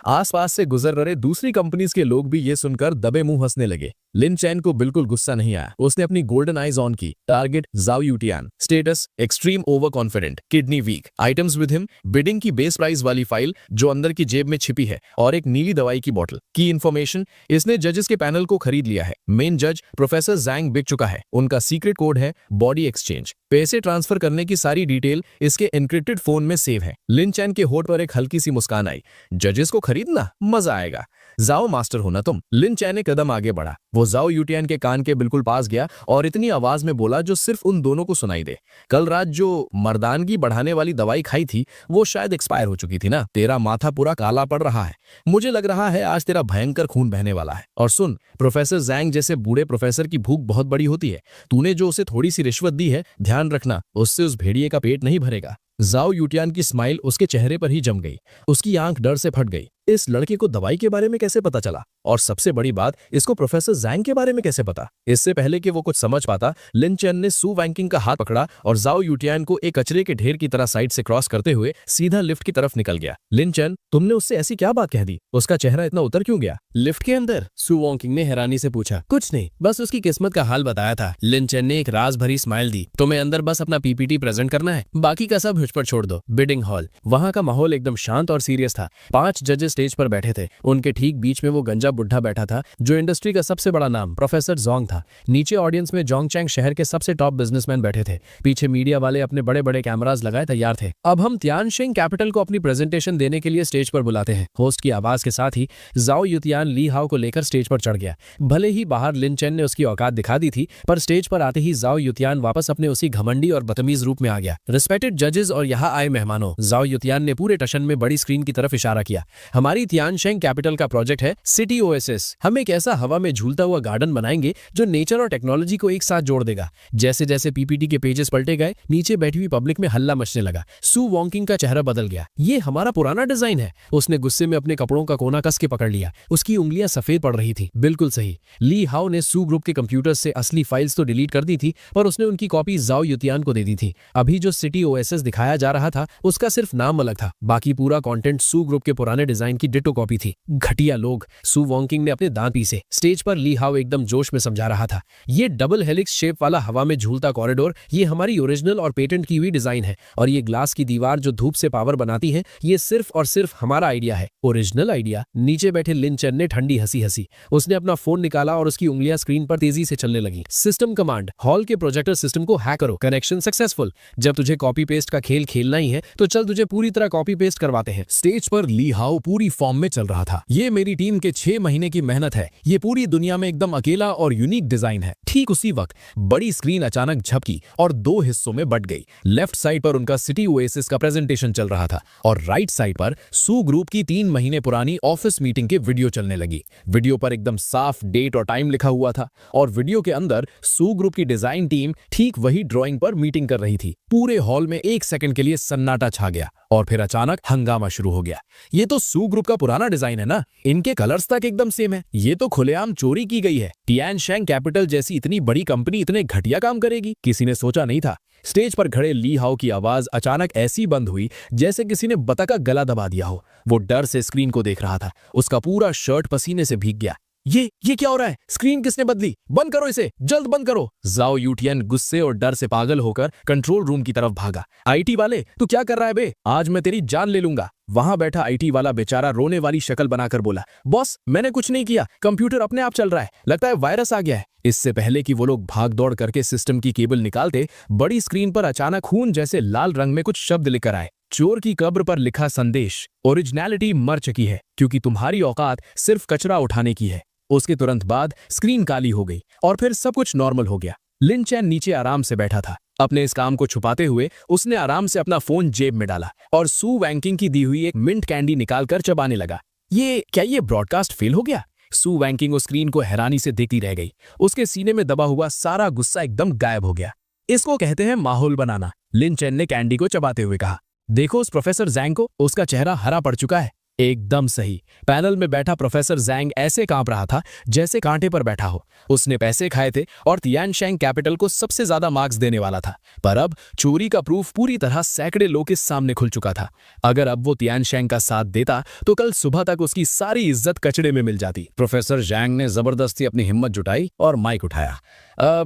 आसपास से गुजर रहे दूसरी कंपनीज के लोग भी ये सुनकर दबे मुंह हंसने लगे। लिन चैन को बिल्कुल गुस्सा नहीं आया। उसने अपनी गोल्डन आईज ऑन की। टारगेट जाओ Yutian, status extreme over confident, kidney weak, items with him, bidding की बेस प्राइस वाली फाइल जो अंदर की जेब में छिपी है और एक नीली दवाई की बोतल। की इंफॉर्मेशन, इसने जजेस के पैनल को खरीद लिया है। मेन जज प्रोफेसर जैंग बिक चुका है। उनका सीक्रेट कोड है बॉडी एक्सचेंज। पैसे ट्रांसफर करने की सारी डिटेल इसके एन्क्रिप्टेड फोन में सेव है। लिन चैन के होठ पर एक हल्की सी मुस्कान आई। जजेस को खरीदना, मजा आएगा। जाओ मास्टर हो ना तुम। लिन चैन एक कदम आगे बढ़ा। वो जाओ युतियान के कान के बिल्कुल पास गया और इतनी आवाज में बोला जो सिर्फ उन दोनों को सुनाई दे। कल रात जो मर्दानगी बढ़ाने वाली दवाई खाई थी वो शायद एक्सपायर हो चुकी थी ना। तेरा माथा पूरा काला पड़ रहा है। मुझे लग रहा है आज तेरा भयंकर खून बहने वाला है। और सुन, प्रोफेसर जैंग जैसे बूढ़े प्रोफेसर की भूख बहुत बड़ी होती है। तूने जो उसे थोड़ी सी रिश्वत दी है, ध्यान रखना उससे उस भेड़िए का पेट नहीं भरेगा। जाओ युतियान की स्माइल उसके चेहरे पर ही जम गई। उसकी आंख डर से फट गई। इस लड़के को दवाई के बारे में कैसे पता चला? और सबसे बड़ी बात, इसको प्रोफेसर जैंग के बारे में कैसे पता? इससे पहले कि वो कुछ समझ पाता, लिन चैन ने सू वैनकिंग का हाथ पकड़ा और जाओ युतियान को एक कचरे के ढेर की तरह साइड से क्रॉस करते हुए सीधा लिफ्ट की तरफ निकल गया। लिन चैन, तुमने उससे ऐसी क्या बात कह दी? उसका चेहरा इतना उतर क्यों गया? लिफ्ट के अंदर? सू वैनकिंग ने हैरानी से पूछा। कुछ नहीं, बस उसकी किस्मत का हाल बताया था। लिन चैन ने एक राज भरी स्माइल दी। तुम्हें अंदर बस अपना पीपीटी प्रेजेंट करना है, बाकी का सब हुच पर छोड़ दो। Bidding hall. वहां का माहौल एकदम शांत और सीरियस था। 5 जजेस स्टेज पर बैठे थे। उनके ठीक बीच में वो गंजा बुढ़ा बैठा था जो इंडस्ट्री का सबसे बड़ा नाम प्रोफेसर जोंग था। नीचे ऑडियंस में जोंगचैंग शहर के सबसे टॉप बिजनेसमैन बैठे थे। पीछे मीडिया वाले अपने बड़े बड़े कैमरास लगाए तैयार थे। अब हम तियानशिंग कैपिटल को अपनी प्रेजेंटेशन देने के लिए स्टेज पर बुलाते हैं। होस्ट की आवाज के साथ ही जाओ युतियान ली हाओ को लेकर स्टेज पर चढ़ गया। भले ही बाहर लिन चैन ने उसकी औकात दिखा दी थी, पर स्टेज पर आते ही जाओ युतियान वापस अपने उसी घमंडी और बदतमीज रूप में आ गया। रिस्पेक्टेड जजेस और यहाँ आए मेहमानों, जाओ युतियान ने पूरे टशन में बड़ी स्क्रीन की तरफ इशारा किया। हमारी तियानशिंग कैपिटल का प्रोजेक्ट है सिटी ओएसिस। हम एक ऐसा हवा में झूलता हुआ गार्डन बनाएंगे जो नेचर और टेक्नोलॉजी को एक साथ जोड़ देगा। जैसे जैसे पीपीटी के पेजेस पलटे गए, नीचे बैठी हुई पब्लिक में हल्ला मचने लगा। सू वैनकिंग का चेहरा बदल गया। ये हमारा पुराना डिजाइन है। उसने गुस्से में अपने कपड़ों का कोना कस के पकड़ लिया। उसकी उंगलियां सफेद पड़ रही थी। बिल्कुल सही, ली हाओ ने सू ग्रुप के कंप्यूटर से असली फाइल्स तो डिलीट कर दी थी, पर उसने उनकी कॉपी जाओ युतियान को दे दी थी। अभी जो सिटी ओएसिस दिखाया जा रहा था उसका सिर्फ नाम अलग था, बाकी पूरा कंटेंट सू ग्रुप के पुराने डिजाइन की डिटो कॉपी थी। घटिया लोग, सू वॉन्किंग ने अपने दांत पीसे। स्टेज पर ली हाओ एकदम जोश में समझा रहा था, ये डबल हेलिक्स शेप वाला हवा में झूलता कॉरिडोर, ये हमारी ओरिजिनल और पेटेंट की हुई डिजाइन है। और ये ग्लास की दीवार जो धूप से पावर बनाती है, ये सिर्फ और सिर्फ हमारा आइडिया है, ओरिजिनल आइडिया। नीचे बैठे लिन चेन ने ठंडी हंसी हंसी। उसने अपना फोन निकाला और उसकी उंगलियां स्क्रीन पर तेजी से चलने लगी। सिस्टम कमांड, हॉल के प्रोजेक्टर सिस्टम को हैक करो, कनेक्शन सक्सेसफुल। जब तुझे कॉपी पेस्ट का खेल खेलना ही है तो चल तुझे पूरी तरह कॉपी पेस्ट करवाते हैं। स्टेज पर ली हाओ पूरी फॉर्म में चल रहा था। ये मेरी टीम के 6 महीने की मेहनत है, ये पूरी दुनिया में एकदम अकेला और यूनिक डिजाइन है। ठीक उसी वक्त बड़ी स्क्रीन अचानक झपकी और 2 हिस्सों में बट गई। लेफ्ट साइड पर उनका सिटी ओएसिस का प्रेजेंटेशन चल रहा था और राइट साइड पर सू ग्रुप की 3 महीने पुरानी ऑफिस मीटिंग के वीडियो चलने लगी। वीडियो पर एकदम साफ डेट और टाइम लिखा हुआ था और वीडियो के अंदर सू ग्रुप की डिजाइन टीम ठीक वही ड्राइंग पर मीटिंग कर रही थी। पूरे हॉल में 1 सेकंड के लिए सन्नाटा छा गया और फिर अचानक हंगामा शुरू हो गया। ये तो सू ग्रुप का पुराना डिजाइन है ना, इनके कलर्स तक एकदम सेम है, ये तो खुलेआम चोरी की गई है। टियानशैंग कैपिटल जैसी इतनी बड़ी कंपनी इतने घटिया काम करेगी, किसी ने सोचा नहीं था। स्टेज पर खड़े ली हाओ की आवाज अचानक ऐसी बंद हुई जैसे किसी ने बतख का गला दबा दिया हो। वो डर से स्क्रीन को देख रहा था, उसका पूरा शर्ट पसीने से भीग गया। ये क्या हो रहा है? स्क्रीन किसने बदली? बंद करो इसे, जल्द बंद करो। जाओ यूटियन गुस्से और डर से पागल होकर कंट्रोल रूम की तरफ भागा। आईटी वाले, तू क्या कर रहा है बे? आज मैं तेरी जान ले लूंगा। वहां बैठा आईटी वाला बेचारा रोने वाली शक्ल बनाकर बोला, बॉस मैंने कुछ नहीं किया, कंप्यूटर अपने आप चल रहा है, लगता है वायरस आ गया है। इससे पहले कि वो लोग भाग दौड़ करके सिस्टम की केबल निकालते, बड़ी स्क्रीन पर अचानक खून जैसे लाल रंग में कुछ शब्द लिखकर आए। चोर की कब्र पर लिखा संदेश, ओरिजिनलिटी मर चुकी है क्योंकि तुम्हारी औकात सिर्फ कचरा उठाने की है। उसके तुरंत बाद स्क्रीन काली हो गई और फिर सब कुछ नॉर्मल हो गया। लिन चैन नीचे आराम से बैठा था। अपने इस काम को छुपाते हुए उसने आराम से अपना फोन जेब में डाला और सू वैंकिंग की दी हुई एक मिंट कैंडी निकालकर चबाने लगा। ये ब्रॉडकास्ट फेल हो गया? सू वैंकिंग उस स्क्रीन को हैरानी से देखती रह गई। उसके सीने में दबा हुआ सारा गुस्सा एकदम गायब हो गया। इसको कहते हैं माहौल बनाना, लिन चैन ने कैंडी को चबाते हुए कहा। देखो उस प्रोफेसर जैंग को, उसका चेहरा हरा पड़ चुका है। एकदम सही। पैनल में बैठा प्रोफेसर जैंग ऐसे कांप रहा था जैसे कांटे पर बैठा हो। उसने पैसे खाए थे और तियानशैंग कैपिटल को सबसे ज्यादा मार्क्स देने वाला था, पर अब चोरी का प्रूफ पूरी तरह सैकड़े लोग के सामने खुल चुका था। अगर अब वो तियानशैंग का साथ देता तो कल सुबह तक उसकी सारी इज्जत कचड़े में मिल जाती। प्रोफेसर जैंग ने जबरदस्ती अपनी हिम्मत जुटाई और माइक उठाया।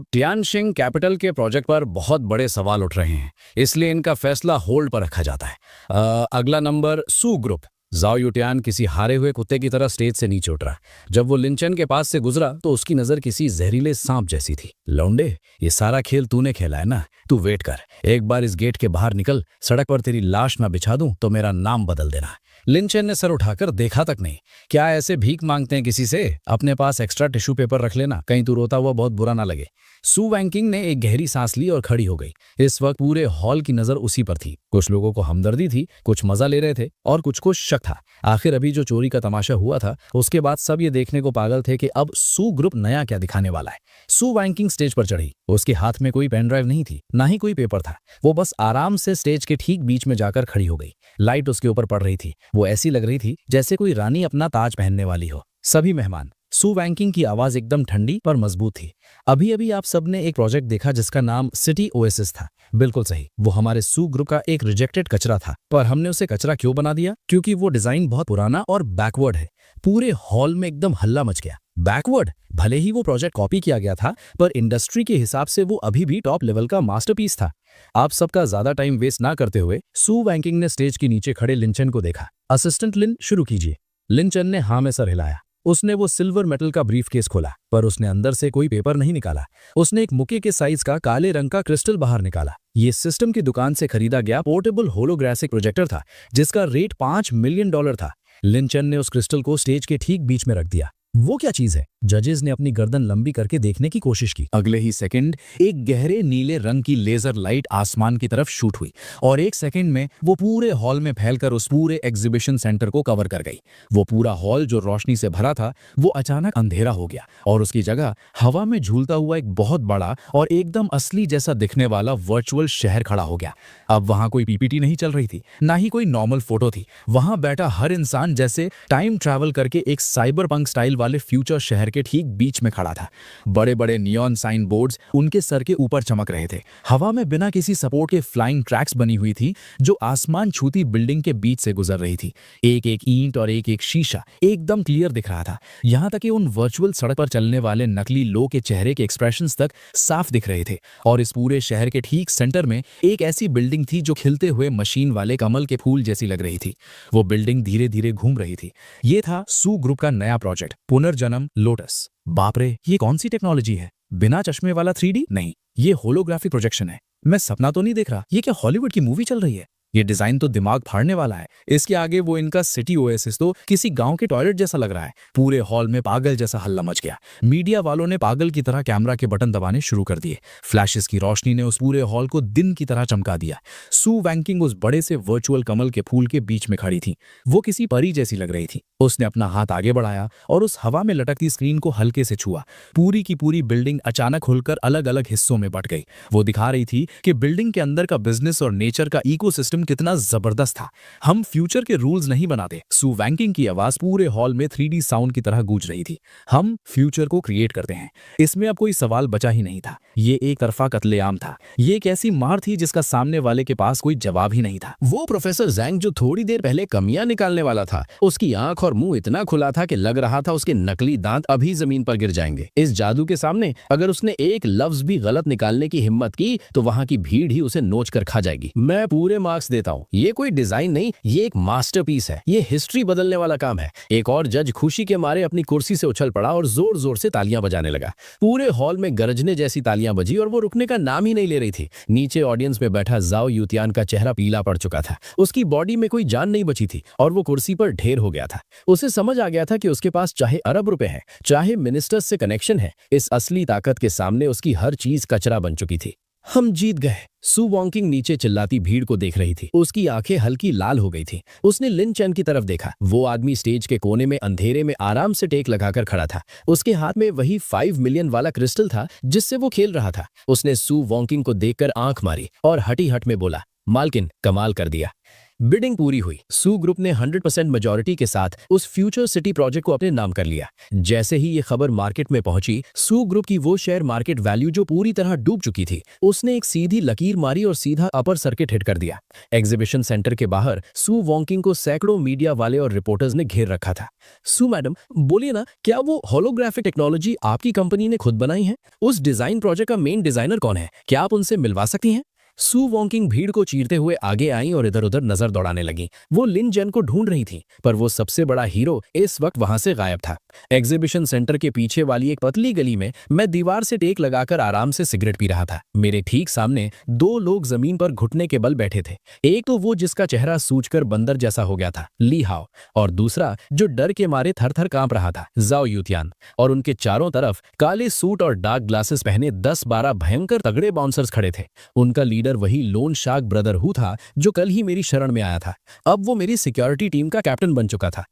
टियानशिंग कैपिटल के प्रोजेक्ट पर बहुत बड़े सवाल उठ रहे हैं, इसलिए इनका फैसला होल्ड पर रखा जाता है। अगला नंबर सू ग्रुप। जाओ यूटियान किसी हारे हुए कुत्ते की तरह स्टेज से नीचे उतरा। जब वो लिंचन के पास से गुजरा तो उसकी नजर किसी जहरीले सांप जैसी थी। लौंडे, ये सारा खेल तूने खेला है ना, तू वेट कर, एक बार इस गेट के बाहर निकल, सड़क पर तेरी लाश ना बिछा दूं तो मेरा नाम बदल देना। लिंचन ने सर उठाकर देखा तक नहीं। क्या ऐसे भीख मांगते हैं किसी से? अपने पास एक्स्ट्रा टिश्यू पेपर रख लेना, कहीं तू रोता हुआ बहुत बुरा ना लगे। सू वैंकिंग ने एक गहरी सांस ली और खड़ी हो गई। इस वक्त पूरे हॉल की नजर उसी पर थी। कुछ लोगों को हमदर्दी थी, कुछ मजा ले रहे थे और कुछ को शक था। आखिर अभी जो चोरी का तमाशा हुआ था उसके बाद सब ये देखने को पागल थे कि अब सू ग्रुप नया क्या दिखाने वाला है। सू वैंकिंग स्टेज पर चढ़ी। उसके हाथ में कोई पेन ड्राइव नहीं थी, ना ही कोई पेपर था। वो बस आराम से स्टेज के ठीक बीच में जाकर खड़ी हो गई। लाइट उसके ऊपर पड़ रही थी। वो ऐसी लग रही थी जैसे कोई रानी अपना ताज पहनने वाली हो। सभी मेहमान। सू वैंकिंग की आवाज एकदम ठंडी पर मजबूत थी। अभी अभी आप सबने एक प्रोजेक्ट देखा जिसका नाम सिटी ओएसिस था। बिल्कुल सही, वो हमारे सू ग्रुप का एक रिजेक्टेड कचरा था, पर हमने उसे कचरा क्यों बना दिया? क्योंकि वो डिजाइन बहुत पुराना और बैकवर्ड है। पूरे हॉल में एकदम हल्ला मच गया। बैकवर्ड? भले ही वो प्रोजेक्ट कॉपी किया गया था, पर इंडस्ट्री के हिसाब से वो अभी भी टॉप लेवल का मास्टरपीस था। आप सबका ज्यादा टाइम वेस्ट ना करते हुए सू वैंकिंग ने स्टेज के नीचे खड़े लिंचन को देखा। असिस्टेंट लिन, शुरू कीजिए। लिंचन ने हाँ में सर हिलाया। उसने वो सिल्वर मेटल का ब्रीफकेस खोला, पर उसने अंदर से कोई पेपर नहीं निकाला। उसने एक मुक्के के साइज का काले रंग का क्रिस्टल बाहर निकाला। ये सिस्टम की दुकान से खरीदा गया पोर्टेबल होलोग्राफिक प्रोजेक्टर था, जिसका रेट $5 मिलियन था। लिंचन ने उस क्रिस्टल को स्टेज के ठीक बीच में रख दिया। वो क्या चीज है? जजेस ने अपनी गर्दन लंबी करके देखने की कोशिश की। अगले ही सेकंड एक गहरे नीले रंग की लेजर लाइट आसमान की तरफ शूट हुई और एक सेकंड में वो पूरे हॉल में फैलकर उस पूरे एग्जीबिशन सेंटर को कवर कर गई। वो पूरा हॉल जो रोशनी से भरा था वो अचानक अंधेरा हो गया और उसकी जगह हवा में झूलता हुआ एक बहुत बड़ा और एकदम असली जैसा दिखने वाला वर्चुअल शहर खड़ा हो गया। अब वहां कोई पीपीटी नहीं चल रही थी, ना ही कोई नॉर्मल फोटो थी। वहां बैठा हर इंसान जैसे टाइम ट्रैवल करके एक साइबर पंक स्टाइल वाले फ्यूचर शहर के ठीक बीच में खड़ा था। बड़े बड़े नियॉन साइन बोर्ड्स उनके सर के ऊपर चमक रहे थे। हवा में बिना किसी सपोर्ट के फ्लाइंग ट्रैक्स बनी हुई थी जो आसमान छूती बिल्डिंग के बीच से गुजर रही थी। एक एक ईंट और एक एक शीशा एकदम क्लियर दिख रहा था, यहाँ तक कि उन वर्चुअल सड़क पर चलने वाले नकली लोग के चेहरे के एक्सप्रेशंस तक साफ दिख रहे थे। और इस पूरे शहर के ठीक सेंटर में एक ऐसी बिल्डिंग थी जो खिलते हुए मशीन वाले कमल के फूल जैसी लग रही थी। वो बिल्डिंग धीरे धीरे घूम रही थी। ये था सू ग्रुप का नया प्रोजेक्ट, पुनर्जन्म लोटस। बाप रे, ये कौन सी टेक्नोलॉजी है? बिना चश्मे वाला 3D? नहीं, ये होलोग्राफिक प्रोजेक्शन है। मैं सपना तो नहीं देख रहा, ये क्या हॉलीवुड की मूवी चल रही है? ये डिजाइन तो दिमाग फाड़ने वाला है। इसके आगे वो इनका सिटी ओएसिस तो किसी गांव के टॉयलेट जैसा लग रहा है। पूरे हॉल में पागल जैसा हल्ला मच गया। मीडिया वालों ने पागल की तरह कैमरा के बटन दबाने शुरू कर दिए। फ्लैशेस की रोशनी ने उस पूरे हॉल को दिन की तरह चमका दिया। सू वैंकिंग उस बड़े से वर्चुअल कमल के फूल के बीच में खड़ी थी। वो किसी परी जैसी लग रही थी। उसने अपना हाथ आगे बढ़ाया और उस हवा में लटकती स्क्रीन को हल्के से छुआ। पूरी की पूरी बिल्डिंग अचानक खुलकर अलग अलग हिस्सों में बंट गई। वो दिखा रही थी कि बिल्डिंग के अंदर का बिजनेस और नेचर का इकोसिस्टम कितना जबरदस्त था। हम फ्यूचर के रूल्स नहीं बनाते। सू वैंकिंग की आवाज पूरे हॉल में 3D साउंड की तरह गूंज रही थी। हम फ्यूचर को क्रिएट करते हैं। इसमें अब कोई सवाल बचा ही नहीं था। ये एक तरफा कत्लेआम था। ये एक ऐसी मार थी जिसका सामने वाले के पास कोई जवाब ही नहीं था। वो प्रोफेसर जैंग जो थोड़ी देर पहले कमियां निकालने वाला था, उसकी आंख और मुंह इतना खुला था कि लग रहा था उसके नकली दांत अभी जमीन पर गिर जाएंगे। इस जादू के सामने अगर उसने एक लफ्ज भी गलत निकालने की हिम्मत की तो वहां की भीड़ ही उसे नोच कर खा जाएगी। मैं पूरे मार्क्स देता हूँ। ये कोई डिजाइन नहीं, ये एक मास्टरपीस है। ये हिस्ट्री बदलने वाला काम है। एक और जज खुशी के मारे अपनी कुर्सी से उछल पड़ा और जोर जोर से तालियां बजाने लगा। पूरे हॉल में गरजने जैसी तालियां बजी और वो रुकने का नाम ही नहीं ले रही थी। नीचे ऑडियंस में बैठा जाओ यूतियान का चेहरा पीला पड़ चुका था। उसकी बॉडी में कोई जान नहीं बची थी और वो कुर्सी पर ढेर हो गया था। उसे समझ आ गया था कि उसके पास चाहे अरब रुपए हैं, चाहे मिनिस्टर्स से कनेक्शन है, इस असली ताकत के सामने उसकी हर चीज कचरा बन चुकी थी। हम जीत गए। सू वॉन्किंग नीचे चिल्लाती भीड़ को देख रही थी। उसकी आंखें हल्की लाल हो गई थी। उसने लिन चैन की तरफ देखा। वो आदमी स्टेज के कोने में अंधेरे में आराम से टेक लगाकर खड़ा था। उसके हाथ में वही 5 मिलियन वाला क्रिस्टल था जिससे वो खेल रहा था। उसने सू वॉन्किंग को देखकर आंख मारी और हटी हट में बोला, मालकिन, कमाल कर दिया। बिडिंग पूरी हुई। सू ग्रुप ने 100% मेजॉरिटी के साथ उस फ्यूचर सिटी प्रोजेक्ट को अपने नाम कर लिया। जैसे ही ये खबर मार्केट में पहुंची, सू ग्रुप की वो शेयर मार्केट वैल्यू जो पूरी तरह डूब चुकी थी, उसने एक सीधी लकीर मारी और सीधा अपर सर्किट हिट कर दिया। एग्जीबिशन सेंटर के बाहर सू वॉन्किंग को सैकड़ों मीडिया वाले और रिपोर्टर्स ने घेर रखा था। सू मैडम, बोलिए ना, क्या वो होलोग्राफिक टेक्नोलॉजी आपकी कंपनी ने खुद बनाई है? उस डिजाइन प्रोजेक्ट का मेन डिजाइनर कौन है? क्या आप उनसे मिलवा सकती हैं? सू वॉन्किंग भीड़ को चीरते हुए आगे आई और इधर उधर नजर दौड़ाने लगी। वो लिन जेन को ढूंढ रही थी, पर वो सबसे बड़ा हीरो इस वक्त वहां से गायब था। एग्जीबिशन सेंटर के पीछे वाली एक पतली गली में मैं दीवार से टेक लगाकर आराम से सिगरेट पी रहा था। मेरे ठीक सामने 2 लोग जमीन पर घुटने के बल बैठे थे। एक तो वो जिसका चेहरा सूजकर बंदर जैसा हो गया था, ली हाओ, और दूसरा जो डर के मारे थर थर कांप रहा था, जाओ यूतियान। और उनके चारों तरफ काले सूट और डार्क ग्लासेस पहने 10-12 भयंकर तगड़े बाउंसर्स खड़े थे। उनका लीडर वही लोन शार्क ब्रदर हु था जो कल ही मेरी शरण में आया था। अब वो मेरी सिक्योरिटी टीम का कैप्टन बन चुका था।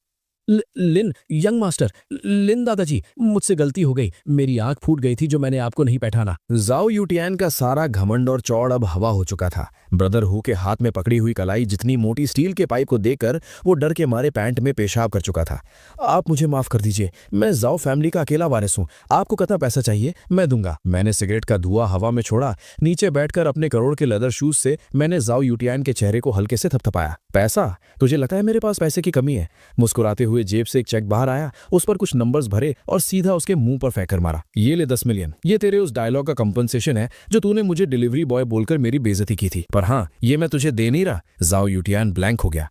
लिन, यंग मास्टर, लिन दादाजी, मुझसे गलती हो गई। मेरी आंख फूट गई थी जो मैंने आपको नहीं पहचाना। जाओ यूटियान का सारा घमंड और चौड़ अब हवा हो चुका था। ब्रदर हु के हाथ में पकड़ी हुई कलाई जितनी मोटी स्टील के पाइप को देखकर वो डर के मारे पैंट में पेशाब कर चुका था। आप मुझे माफ कर दीजिए, मैं जाओ फैमिली का अकेला वारिस हूँ। आपको कितना पैसा चाहिए मैं दूंगा। मैंने सिगरेट का धुआं हवा में छोड़ा। नीचे बैठकर अपने करोड़ के लेदर शूज से मैंने जाओ यूटियान के चेहरे को हल्के से थपथपाया। पैसा? तुझे लगता है मेरे पास पैसे की कमी है? मुस्कुराते हुए जेब से एक चेक बाहर आया, उस पर कुछ नंबर्स भरे और सीधा उसके मुंह पर फेंक कर मारा। ये ले 10 मिलियन। ये तेरे उस डायलॉग का कंपनसेशन है जो तूने मुझे डिलीवरी बॉय बोलकर मेरी बेइज्जती की थी। पर हाँ, ये मैं तुझे दे नहीं रहा। जाओ यूटियान ब्लैंक हो गया।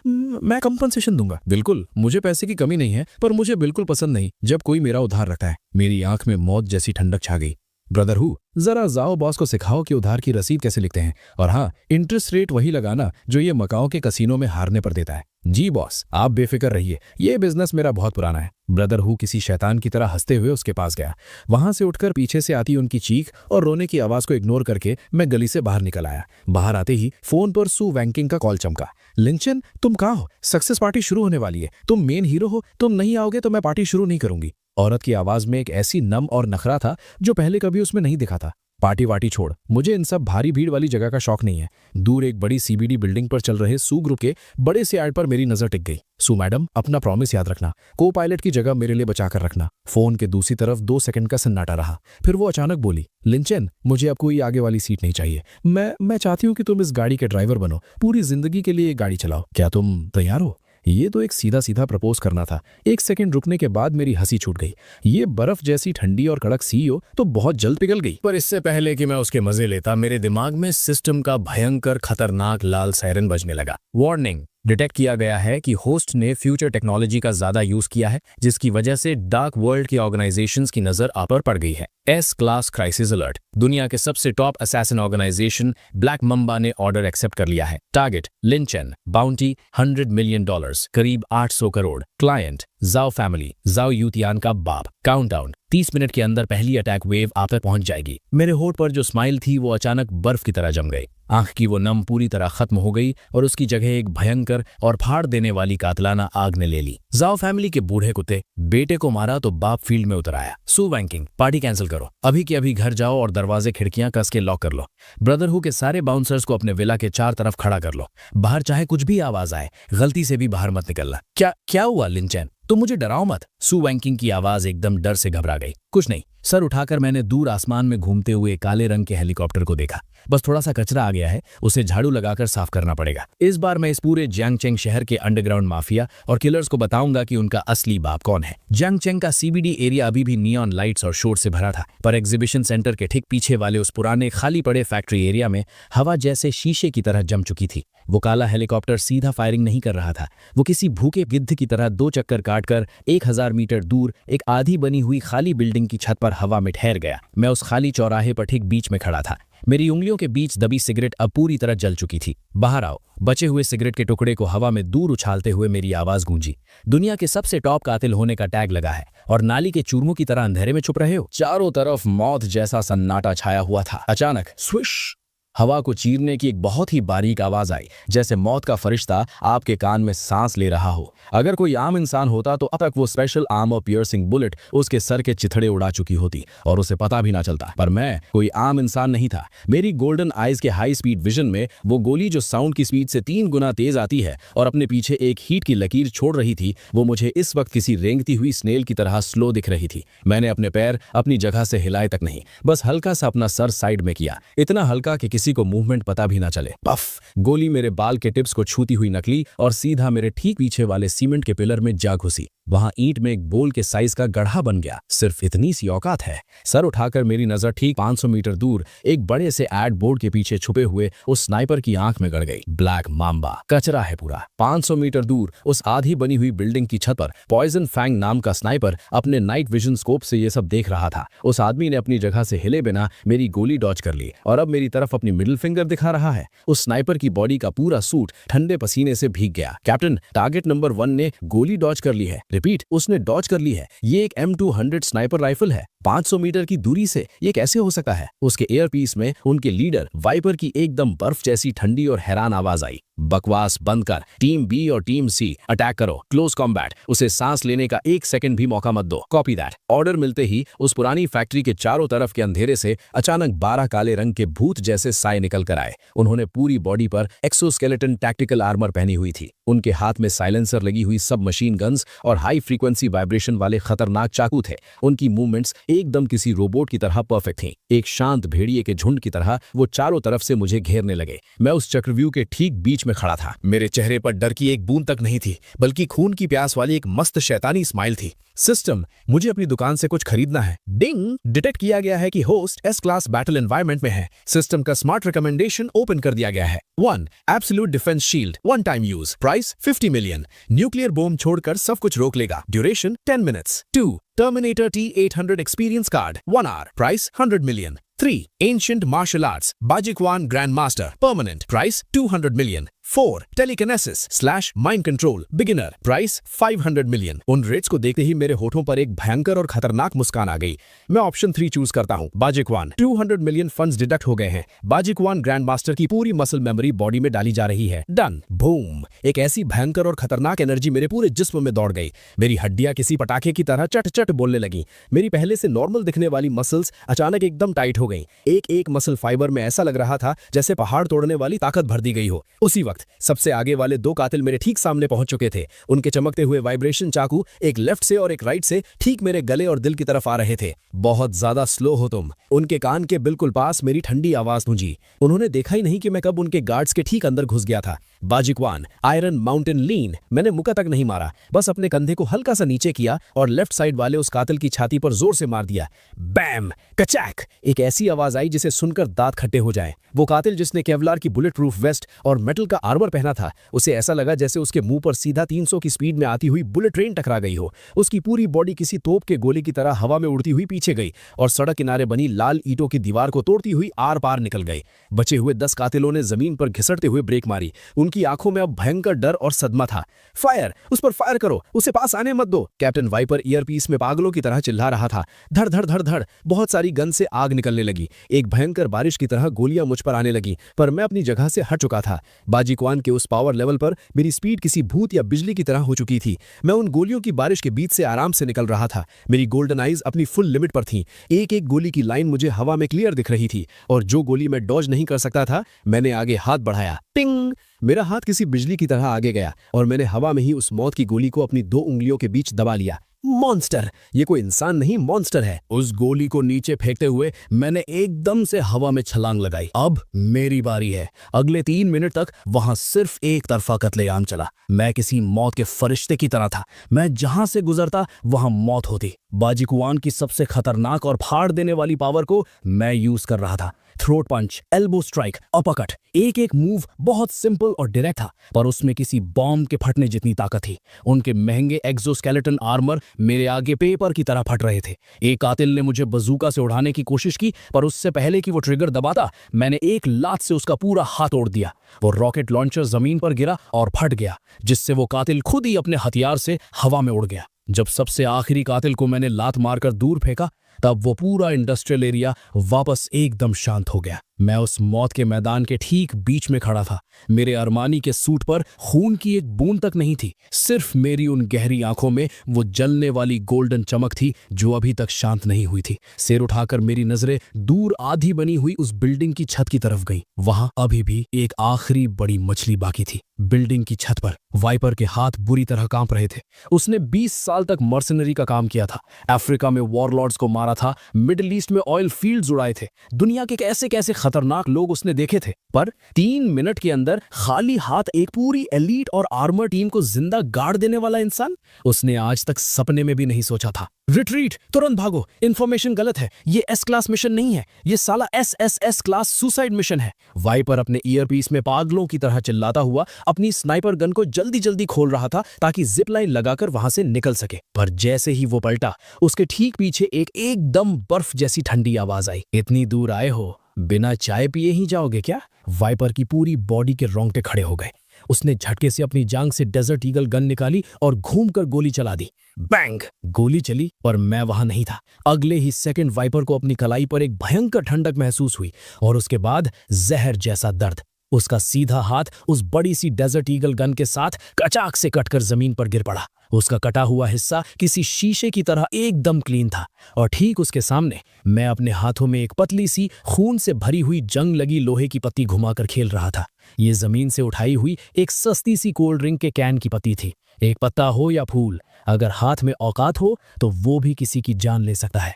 मैं कंपनसेशन दूंगा। बिल्कुल, मुझे पैसे की कमी नहीं है, पर मुझे बिल्कुल पसंद नहीं जब कोई मेरा उधार रखता है। मेरी आंख में मौत जैसी ठंडक छा गई। ब्रदर हु, जरा जाओ बॉस को सिखाओ कि उधार की रसीद कैसे लिखते हैं, और हाँ, इंटरेस्ट रेट वही लगाना जो ये मकाओ के कसीनों में हारने पर देता है। जी बॉस, आप बेफिक्र रहिए, ये बिजनेस मेरा बहुत पुराना है। ब्रदर हु किसी शैतान की तरह हंसते हुए उसके पास गया। वहां से उठकर पीछे से आती उनकी चीख और रोने की आवाज को इग्नोर करके मैं गली से बाहर निकल आया। बाहर आते ही फोन पर सू वैंकिंग का कॉल चमका। लिंचन, तुम कहाँ हो? सक्सेस पार्टी शुरू होने वाली है। तुम मेन हीरो हो, तुम नहीं आओगे तो मैं पार्टी शुरू नहीं करूंगी। औरत की आवाज में एक ऐसी नम और नखरा था जो पहले कभी उसमें नहीं दिखा था। पार्टी वाटी छोड़, मुझे इन सब भारी भीड़ वाली जगह का शौक नहीं है। दूर एक बड़ी सीबीडी बिल्डिंग पर चल रहे सू ग्रुप के बड़े से ऐड पर मेरी नजर टिक गई। सू मैडम, अपना प्रॉमिस याद रखना, को पायलट की जगह मेरे लिए बचा कर रखना। फोन के दूसरी तरफ 2 सेकंड का सन्नाटा रहा, फिर वो अचानक बोली, लिंचन, मुझे अब कोई आगे वाली सीट नहीं चाहिए। मैं चाहती हूँ कि तुम इस गाड़ी के ड्राइवर बनो, पूरी जिंदगी के लिए ये गाड़ी चलाओ। क्या तुम तैयार हो? ये तो एक सीधा सीधा प्रपोज करना था। 1 सेकंड रुकने के बाद मेरी हंसी छूट गई। ये बर्फ जैसी ठंडी और कड़क सीईओ तो बहुत जल्द पिघल गई। पर इससे पहले कि मैं उसके मजे लेता, मेरे दिमाग में सिस्टम का भयंकर खतरनाक लाल सायरन बजने लगा। वार्निंग, डिटेक्ट किया गया है कि होस्ट ने फ्यूचर टेक्नोलॉजी का ज्यादा यूज किया है, जिसकी वजह से डार्क वर्ल्ड की ऑर्गेनाइजेशंस की नजर आप पर पड़ गई है। S class crisis alert. दुनिया के सबसे top assassin organisation Black Mamba ने ऑर्डर एक्सेप्ट कर लिया है। टारगेट लिंचन, बाउंटी $100 मिलियन, करीब 800 करोड़। क्लाइंट जाओ फैमिली, जाओ यूतियान का बाप। काउंटडाउन 30 मिनट के अंदर पहली अटैक वेव आप तक पहुंच जाएगी। मेरे होठ पर जो स्माइल थी वो अचानक बर्फ की तरह जम गई। आंख की वो नम पूरी तरह खत्म हो गई और उसकी जगह एक भयंकर और फाड़ देने वाली कातलाना आग ने ले ली। जाओ फैमिली के बूढ़े कुत्ते, बेटे को मारा तो बाप फील्ड में उतर आया। सू वैंकिंग, पार्टी कैंसिल करो, अभी के अभी घर जाओ और दरवाजे खिड़कियां कस के लॉक कर लो। ब्रदरहुड के सारे बाउंसर्स को अपने विला के 4 तरफ खड़ा कर लो। बाहर चाहे कुछ भी आवाज आए, गलती से भी बाहर मत निकलना। क्या हुआ लिंचन? तुम मुझे डराओ मत। सू वैंकिंग की आवाज एकदम डर से घबरा गई। कुछ नहीं। सर उठाकर मैंने दूर आसमान में घूमते हुए काले रंग के हेलीकॉप्टर को देखा। बस थोड़ा सा कचरा आ गया है, उसे झाड़ू लगाकर साफ करना पड़ेगा। इस बार मैं इस पूरे जियांगचेंग शहर के अंडरग्राउंड माफिया और किलर्स को बताऊंगा कि उनका असली बाप कौन है। जियांगचेंग का सीबीडी एरिया अभी भी नियॉन लाइट्स और शोर से भरा था, पर एग्जीबिशन सेंटर के ठीक पीछे वाले उस पुराने खाली पड़े फैक्ट्री एरिया में हवा जैसे शीशे की तरह जम चुकी थी। वो काला हेलीकॉप्टर सीधा फायरिंग नहीं कर रहा था, वो किसी भूखे गिद्ध की तरह 2 चक्कर काटकर 1000 मीटर दूर एक आधी बनी हुई खाली बिल्डिंग की छत पर हवा में ठहर गया। मैं उस खाली चौराहे पर ठीक बीच में खड़ा था। मेरी उंगलियों के बीच दबी सिगरेट अब पूरी तरह जल चुकी थी। बाहर आओ। बचे हुए सिगरेट के टुकड़े को हवा में दूर उछालते हुए मेरी आवाज गूंजी। दुनिया के सबसे टॉप कातिल होने का टैग लगा है और नाली के चूरमों की तरह अंधेरे में छुप रहे हो। चारों तरफ मौत जैसा सन्नाटा छाया हुआ था। अचानक स्विश, हवा को चीरने की एक बहुत ही बारीक आवाज आई, जैसे मौत का फरिश्ता आपके कान में सांस ले रहा हो। अगर कोई आम इंसान होता तो अब तक वो स्पेशल आर्मर पियर्सिंग बुलेट उसके सर के चिथड़े उड़ा चुकी होती और उसे पता भी ना चलता। पर मैं कोई आम इंसान नहीं था। मेरी गोल्डन आइज के हाई स्पीड विजन में वो गोली जो साउंड की स्पीड से 3 गुना तेज आती है और अपने पीछे एक हीट की लकीर छोड़ रही थी, वो मुझे इस वक्त किसी रेंगती हुई स्नेल की तरह स्लो दिख रही थी। मैंने अपने पैर अपनी जगह से हिलाए तक नहीं, बस हल्का सा अपना सर साइड में किया, इतना हल्का कि किसी को मूवमेंट पता भी ना चले। पफ, गोली मेरे बाल के टिप्स को छूती हुई निकली और सीधा मेरे ठीक पीछे वाले सीमेंट के पिलर में जा घुसी। वहां ईंट में एक बोल के साइज का गड्ढा बन गया। सिर्फ इतनी सी औकात है। सर उठाकर मेरी नजर ठीक 500 मीटर दूर एक बड़े से एड बोर्ड के पीछे छुपे हुए उस स्नाइपर की आंख में गड़ गई। ब्लैक मांबा, कचरा है पूरा। 500 मीटर दूर उस आधी बनी हुई बिल्डिंग की छत पर पॉइजन फैंग नाम का स्नाइपर अपने नाइट विजन स्कोप से ये सब देख रहा था। उस आदमी ने अपनी जगह से हिले बिना मेरी गोली डॉज कर ली और अब मेरी तरफ अपनी मिडिल फिंगर दिखा रहा है। उस स्नाइपर की बॉडी का पूरा सूट ठंडे पसीने से भीग गया। कैप्टन, टारगेट नंबर 1 ने गोली डॉज कर ली है। रिपीट, उसने डॉज कर ली है। ये एक M200 स्नाइपर राइफल है। 500 मीटर की दूरी से ये कैसे हो सकता है? उसके एयरपीस में उनके लीडर वाइपर की एकदम बर्फ जैसी ठंडी और हैरान आवाज आई। बकवास बंद कर। टीम बी और टीम सी अटैक करो। Close combat. उसे सांस लेने का 1 सेकंड भी मौका मत दो। Copy that. ऑर्डर मिलते ही उस पुरानी फैक्ट्री के चारों तरफ के अंधेरे से अचानक 12 काले रंग के भूत जैसे साए निकल कर आए। उन्होंने पूरी बॉडी पर एक्सोस्केलेटन टैक्टिकल आर्मर पहनी हुई थी। उनके हाथ में साइलेंसर लगी हुई सब मशीन गन्स और हाई फ्रीक्वेंसी वाइब्रेशन वाले खतरनाक चाकू थे। उनकी मूवमेंट्स एकदम किसी रोबोट की तरह परफेक्ट थीं। एक शांत भेड़िए के झुंड की तरह वो चारों तरफ से मुझे घेरने लगे। मैं उस चक्रव्यूह के ठीक बीच में खड़ा था। मेरे चेहरे पर डर की एक बूंद तक नहीं थी, बल्कि खून की प्यास वाली एक मस्त शैतानी स्माइल थी। सिस्टम, मुझे अपनी दुकान से कुछ खरीदना है। डिंग, डिटेक्ट किया गया है कि host S class battle environment में है। सिस्टम का स्मार्ट रिकमेंडेशन ओपन कर दिया गया है। 1 absolute defence shield, 1 time use, price 50 million, nuclear bomb छोड़कर सब कुछ रोक लेगा, duration 10 minutes. 2 Terminator T800 experience card, 1 hour, price 100 million. 3 Ancient martial arts, Bajikwan Grandmaster, permanent, price 200 million. 4. Telekinesis/Mind Control Beginner Price 500 million. उन रेट्स को देखते ही मेरे होठों पर एक भयंकर और खतरनाक मुस्कान आ गई। मैं ऑप्शन 3 चूज करता हूं। बाजिकवान 200 मिलियन फंड्स डिडक्ट हो गए हैं। बाजिकवान ग्रैंड मास्टर की पूरी मसल मेमोरी बॉडी में डाली जा रही है। डन। बूम। एक ऐसी भयंकर और खतरनाक एनर्जी मेरे पूरे जिस्म में दौड़ गई। मेरी हड्डियां किसी पटाखे की तरह चट चट बोलने लगी। मेरी पहले से नॉर्मल दिखने वाली मसल्स अचानक एकदम टाइट हो गई। एक एक मसल फाइबर में ऐसा लग रहा था जैसे पहाड़ तोड़ने वाली ताकत भर दी गई हो। उसी वक्त सबसे आगे वाले 2 कातिल मेरे ठीक सामने पहुंच चुके थे। उनके चमकते हुए वाइब्रेशन चाकू एक लेफ्ट से और एक राइट से ठीक मेरे गले और दिल की तरफ आ रहे थे। बहुत ज्यादा स्लो हो तुम। उनके कान के बिल्कुल पास मेरी ठंडी आवाज गूंजी। उन्होंने देखा ही नहीं कि मैं कब उनके गार्ड्स के ठीक अंदर घुस गया था। बाजिकवान आयरन माउंटेन लीन। मैंने मुक्का तक नहीं मारा, बस अपने कंधे को हल्का सा नीचे किया और लेफ्ट साइड वाले उस कातिल की छाती पर जोर से मार दिया। बैम। कचैक। एक ऐसी आवाज आई जिसे सुनकर दांत खट्टे हो जाए। वो कातिल जिसने केवलार की बुलेट प्रूफ वेस्ट और मेटल का आर्मर पहना था, उसे ऐसा लगा जैसे उसके मुंह पर सीधा 300 की स्पीड में आती हुई बुलेट ट्रेन टकरा गई हो। उसकी पूरी बॉडी किसी तोप के गोले की तरह हवा में उड़ती हुई पीछे गई और सड़क किनारे बनी लाल ईंटों की दीवार को तोड़ती हुई आर पार निकल गई। बचे हुए 10 कातिलों ने जमीन पर घिसटते हुए ब्रेक मारी। उनकी आंखों में अब भयंकर डर और सदमा था। फायर, उस पर फायर करो, उसे पास आने मत दो। कैप्टन वाइपर ईयरपीस में पागलों की तरह चिल्ला रहा था। धड़ धड़ धड़ धड़ बहुत सारी गन से आग निकलने लगी। एक भयंकर बारिश की तरह गोलियां मुझ पर आने लगी, पर मैं अपनी जगह से हट चुका था। बाजिकवान के उस पावर लेवल पर मेरी स्पीड किसी भूत या बिजली की तरह हो चुकी थी। मैं उन गोलियों की बारिश के बीच से आराम से निकल रहा था। मेरी गोल्डन आइज अपनी फुल लिमिट पर थीं। एक एक गोली की लाइन मुझे हवा में क्लियर दिख रही थी और जो गोली मैं डॉज नहीं कर सकता था, मैंने आगे हाथ बढ़ाया। टिंग। मेरा हाथ किसी बिजली की तरह आगे गया और मैंने हवा में ही उस मौत की गोली को अपनी 2 उंगलियों के बीच दबा लिया। मॉन्स्टर। ये कोई इंसान नहीं, मॉन्स्टर है। उस गोली को नीचे फेंकते हुए मैंने एकदम से हवा में छलांग लगाई। अब मेरी बारी है। अगले 3 मिनट तक वहां सिर्फ एक तरफा कत्लेआम चला। मैं किसी मौत के फरिश्ते की तरह था। मैं जहां से गुजरता वहां मौत होती। बाजिकवान की सबसे खतरनाक और फाड़ देने वाली पावर को मैं यूज कर रहा था। थ्रोट पंच, एल्बो स्ट्राइक, अपरकट। एक एक मूव बहुत सिंपल और डायरेक्ट था, पर उसमें किसी बॉम्ब के फटने जितनी ताकत थी। उनके महंगे एक्सोस्केलेटन आर्मर मेरे आगे पेपर की तरह फट रहे थे। एक कातिल ने मुझे बजूका से उड़ाने की कोशिश की, पर उससे पहले कि वो ट्रिगर दबाता, मैंने एक लात से उसका पूरा हाथ तोड़ दिया। वो रॉकेट लॉन्चर जमीन पर गिरा और फट गया, जिससे वो कातिल खुद ही अपने हथियार से हवा में उड़ गया। जब सबसे आखिरी कातिल को मैंने लात मारकर दूर फेंका, तब वो पूरा इंडस्ट्रियल एरिया वापस एकदम शांत हो गया। मैं उस मौत के मैदान के ठीक बीच में खड़ा था। मेरे अरमानी के सूट पर खून की एक बूंद तक नहीं थी। सिर्फ मेरी उन गहरी आंखों में वो जलने वाली गोल्डन चमक थी जो अभी तक शांत नहीं हुई थी। सिर उठाकर मेरी नजरें दूर आधी बनी हुई उस बिल्डिंग की छत की तरफ गईं। वहां अभी भी एक आखिरी बड़ी मछली बाकी थी। बिल्डिंग की छत पर वाइपर के हाथ बुरी तरह कांप रहे थे। उसने 20 साल तक मर्सनरी का काम किया था। अफ्रीका में वॉरलॉर्ड्स को मारा था, मिडिल ईस्ट में ऑयल फील्ड्स उड़ाए थे। दुनिया के कैसे कैसे खतरनाक लोग उसने देखे थे, पर 3 मिनट के अंदर खाली हाथ एक पूरी एलीट और आर्मर टीम को जिंदा गाड़ देने वाला इंसान उसने आज तक सपने में भी नहीं सोचा था। रिट्रीट, तुरंत भागो, इंफॉर्मेशन गलत है। ये एस क्लास मिशन नहीं है, ये साला एसएसएस क्लास सुसाइड मिशन है। वाइपर अपने ईयरपीस में पागलों की तरह चिल्लाता हुआ अपनी स्नाइपर गन को जल्दी जल्दी खोल रहा था ताकि जिप लाइन लगाकर वहां से निकल सके। पर जैसे ही वो पलटा, उसके ठीक पीछे एक एकदम बर्फ जैसी ठंडी आवाज आई। इतनी दूर आए हो, बिना चाय पिए ही जाओगे क्या? वाइपर की पूरी बॉडी के रोंगटे खड़े हो गए। उसने झटके से अपनी जांग से डेजर्ट ईगल गन निकाली और घूमकर गोली चला दी। बैंग! गोली चली, पर मैं वहां नहीं था। अगले ही सेकंड वाइपर को अपनी कलाई पर एक भयंकर ठंडक महसूस हुई और उसके बाद जहर जैसा दर्द। उसका सीधा हाथ उस बड़ी सी डेजर्ट ईगल गन के साथ कचाक से कटकर जमीन पर गिर पड़ा। उसका कटा हुआ हिस्सा किसी शीशे की तरह एकदम क्लीन था और ठीक उसके सामने मैं अपने हाथों में एक पतली सी खून से भरी हुई जंग लगी लोहे की पत्ती घुमाकर खेल रहा था। ये जमीन से उठाई हुई एक सस्ती सी कोल्ड ड्रिंक के कैन की पत्ती थी। एक पत्ता हो या फूल, अगर हाथ में औकात हो तो वो भी किसी की जान ले सकता है।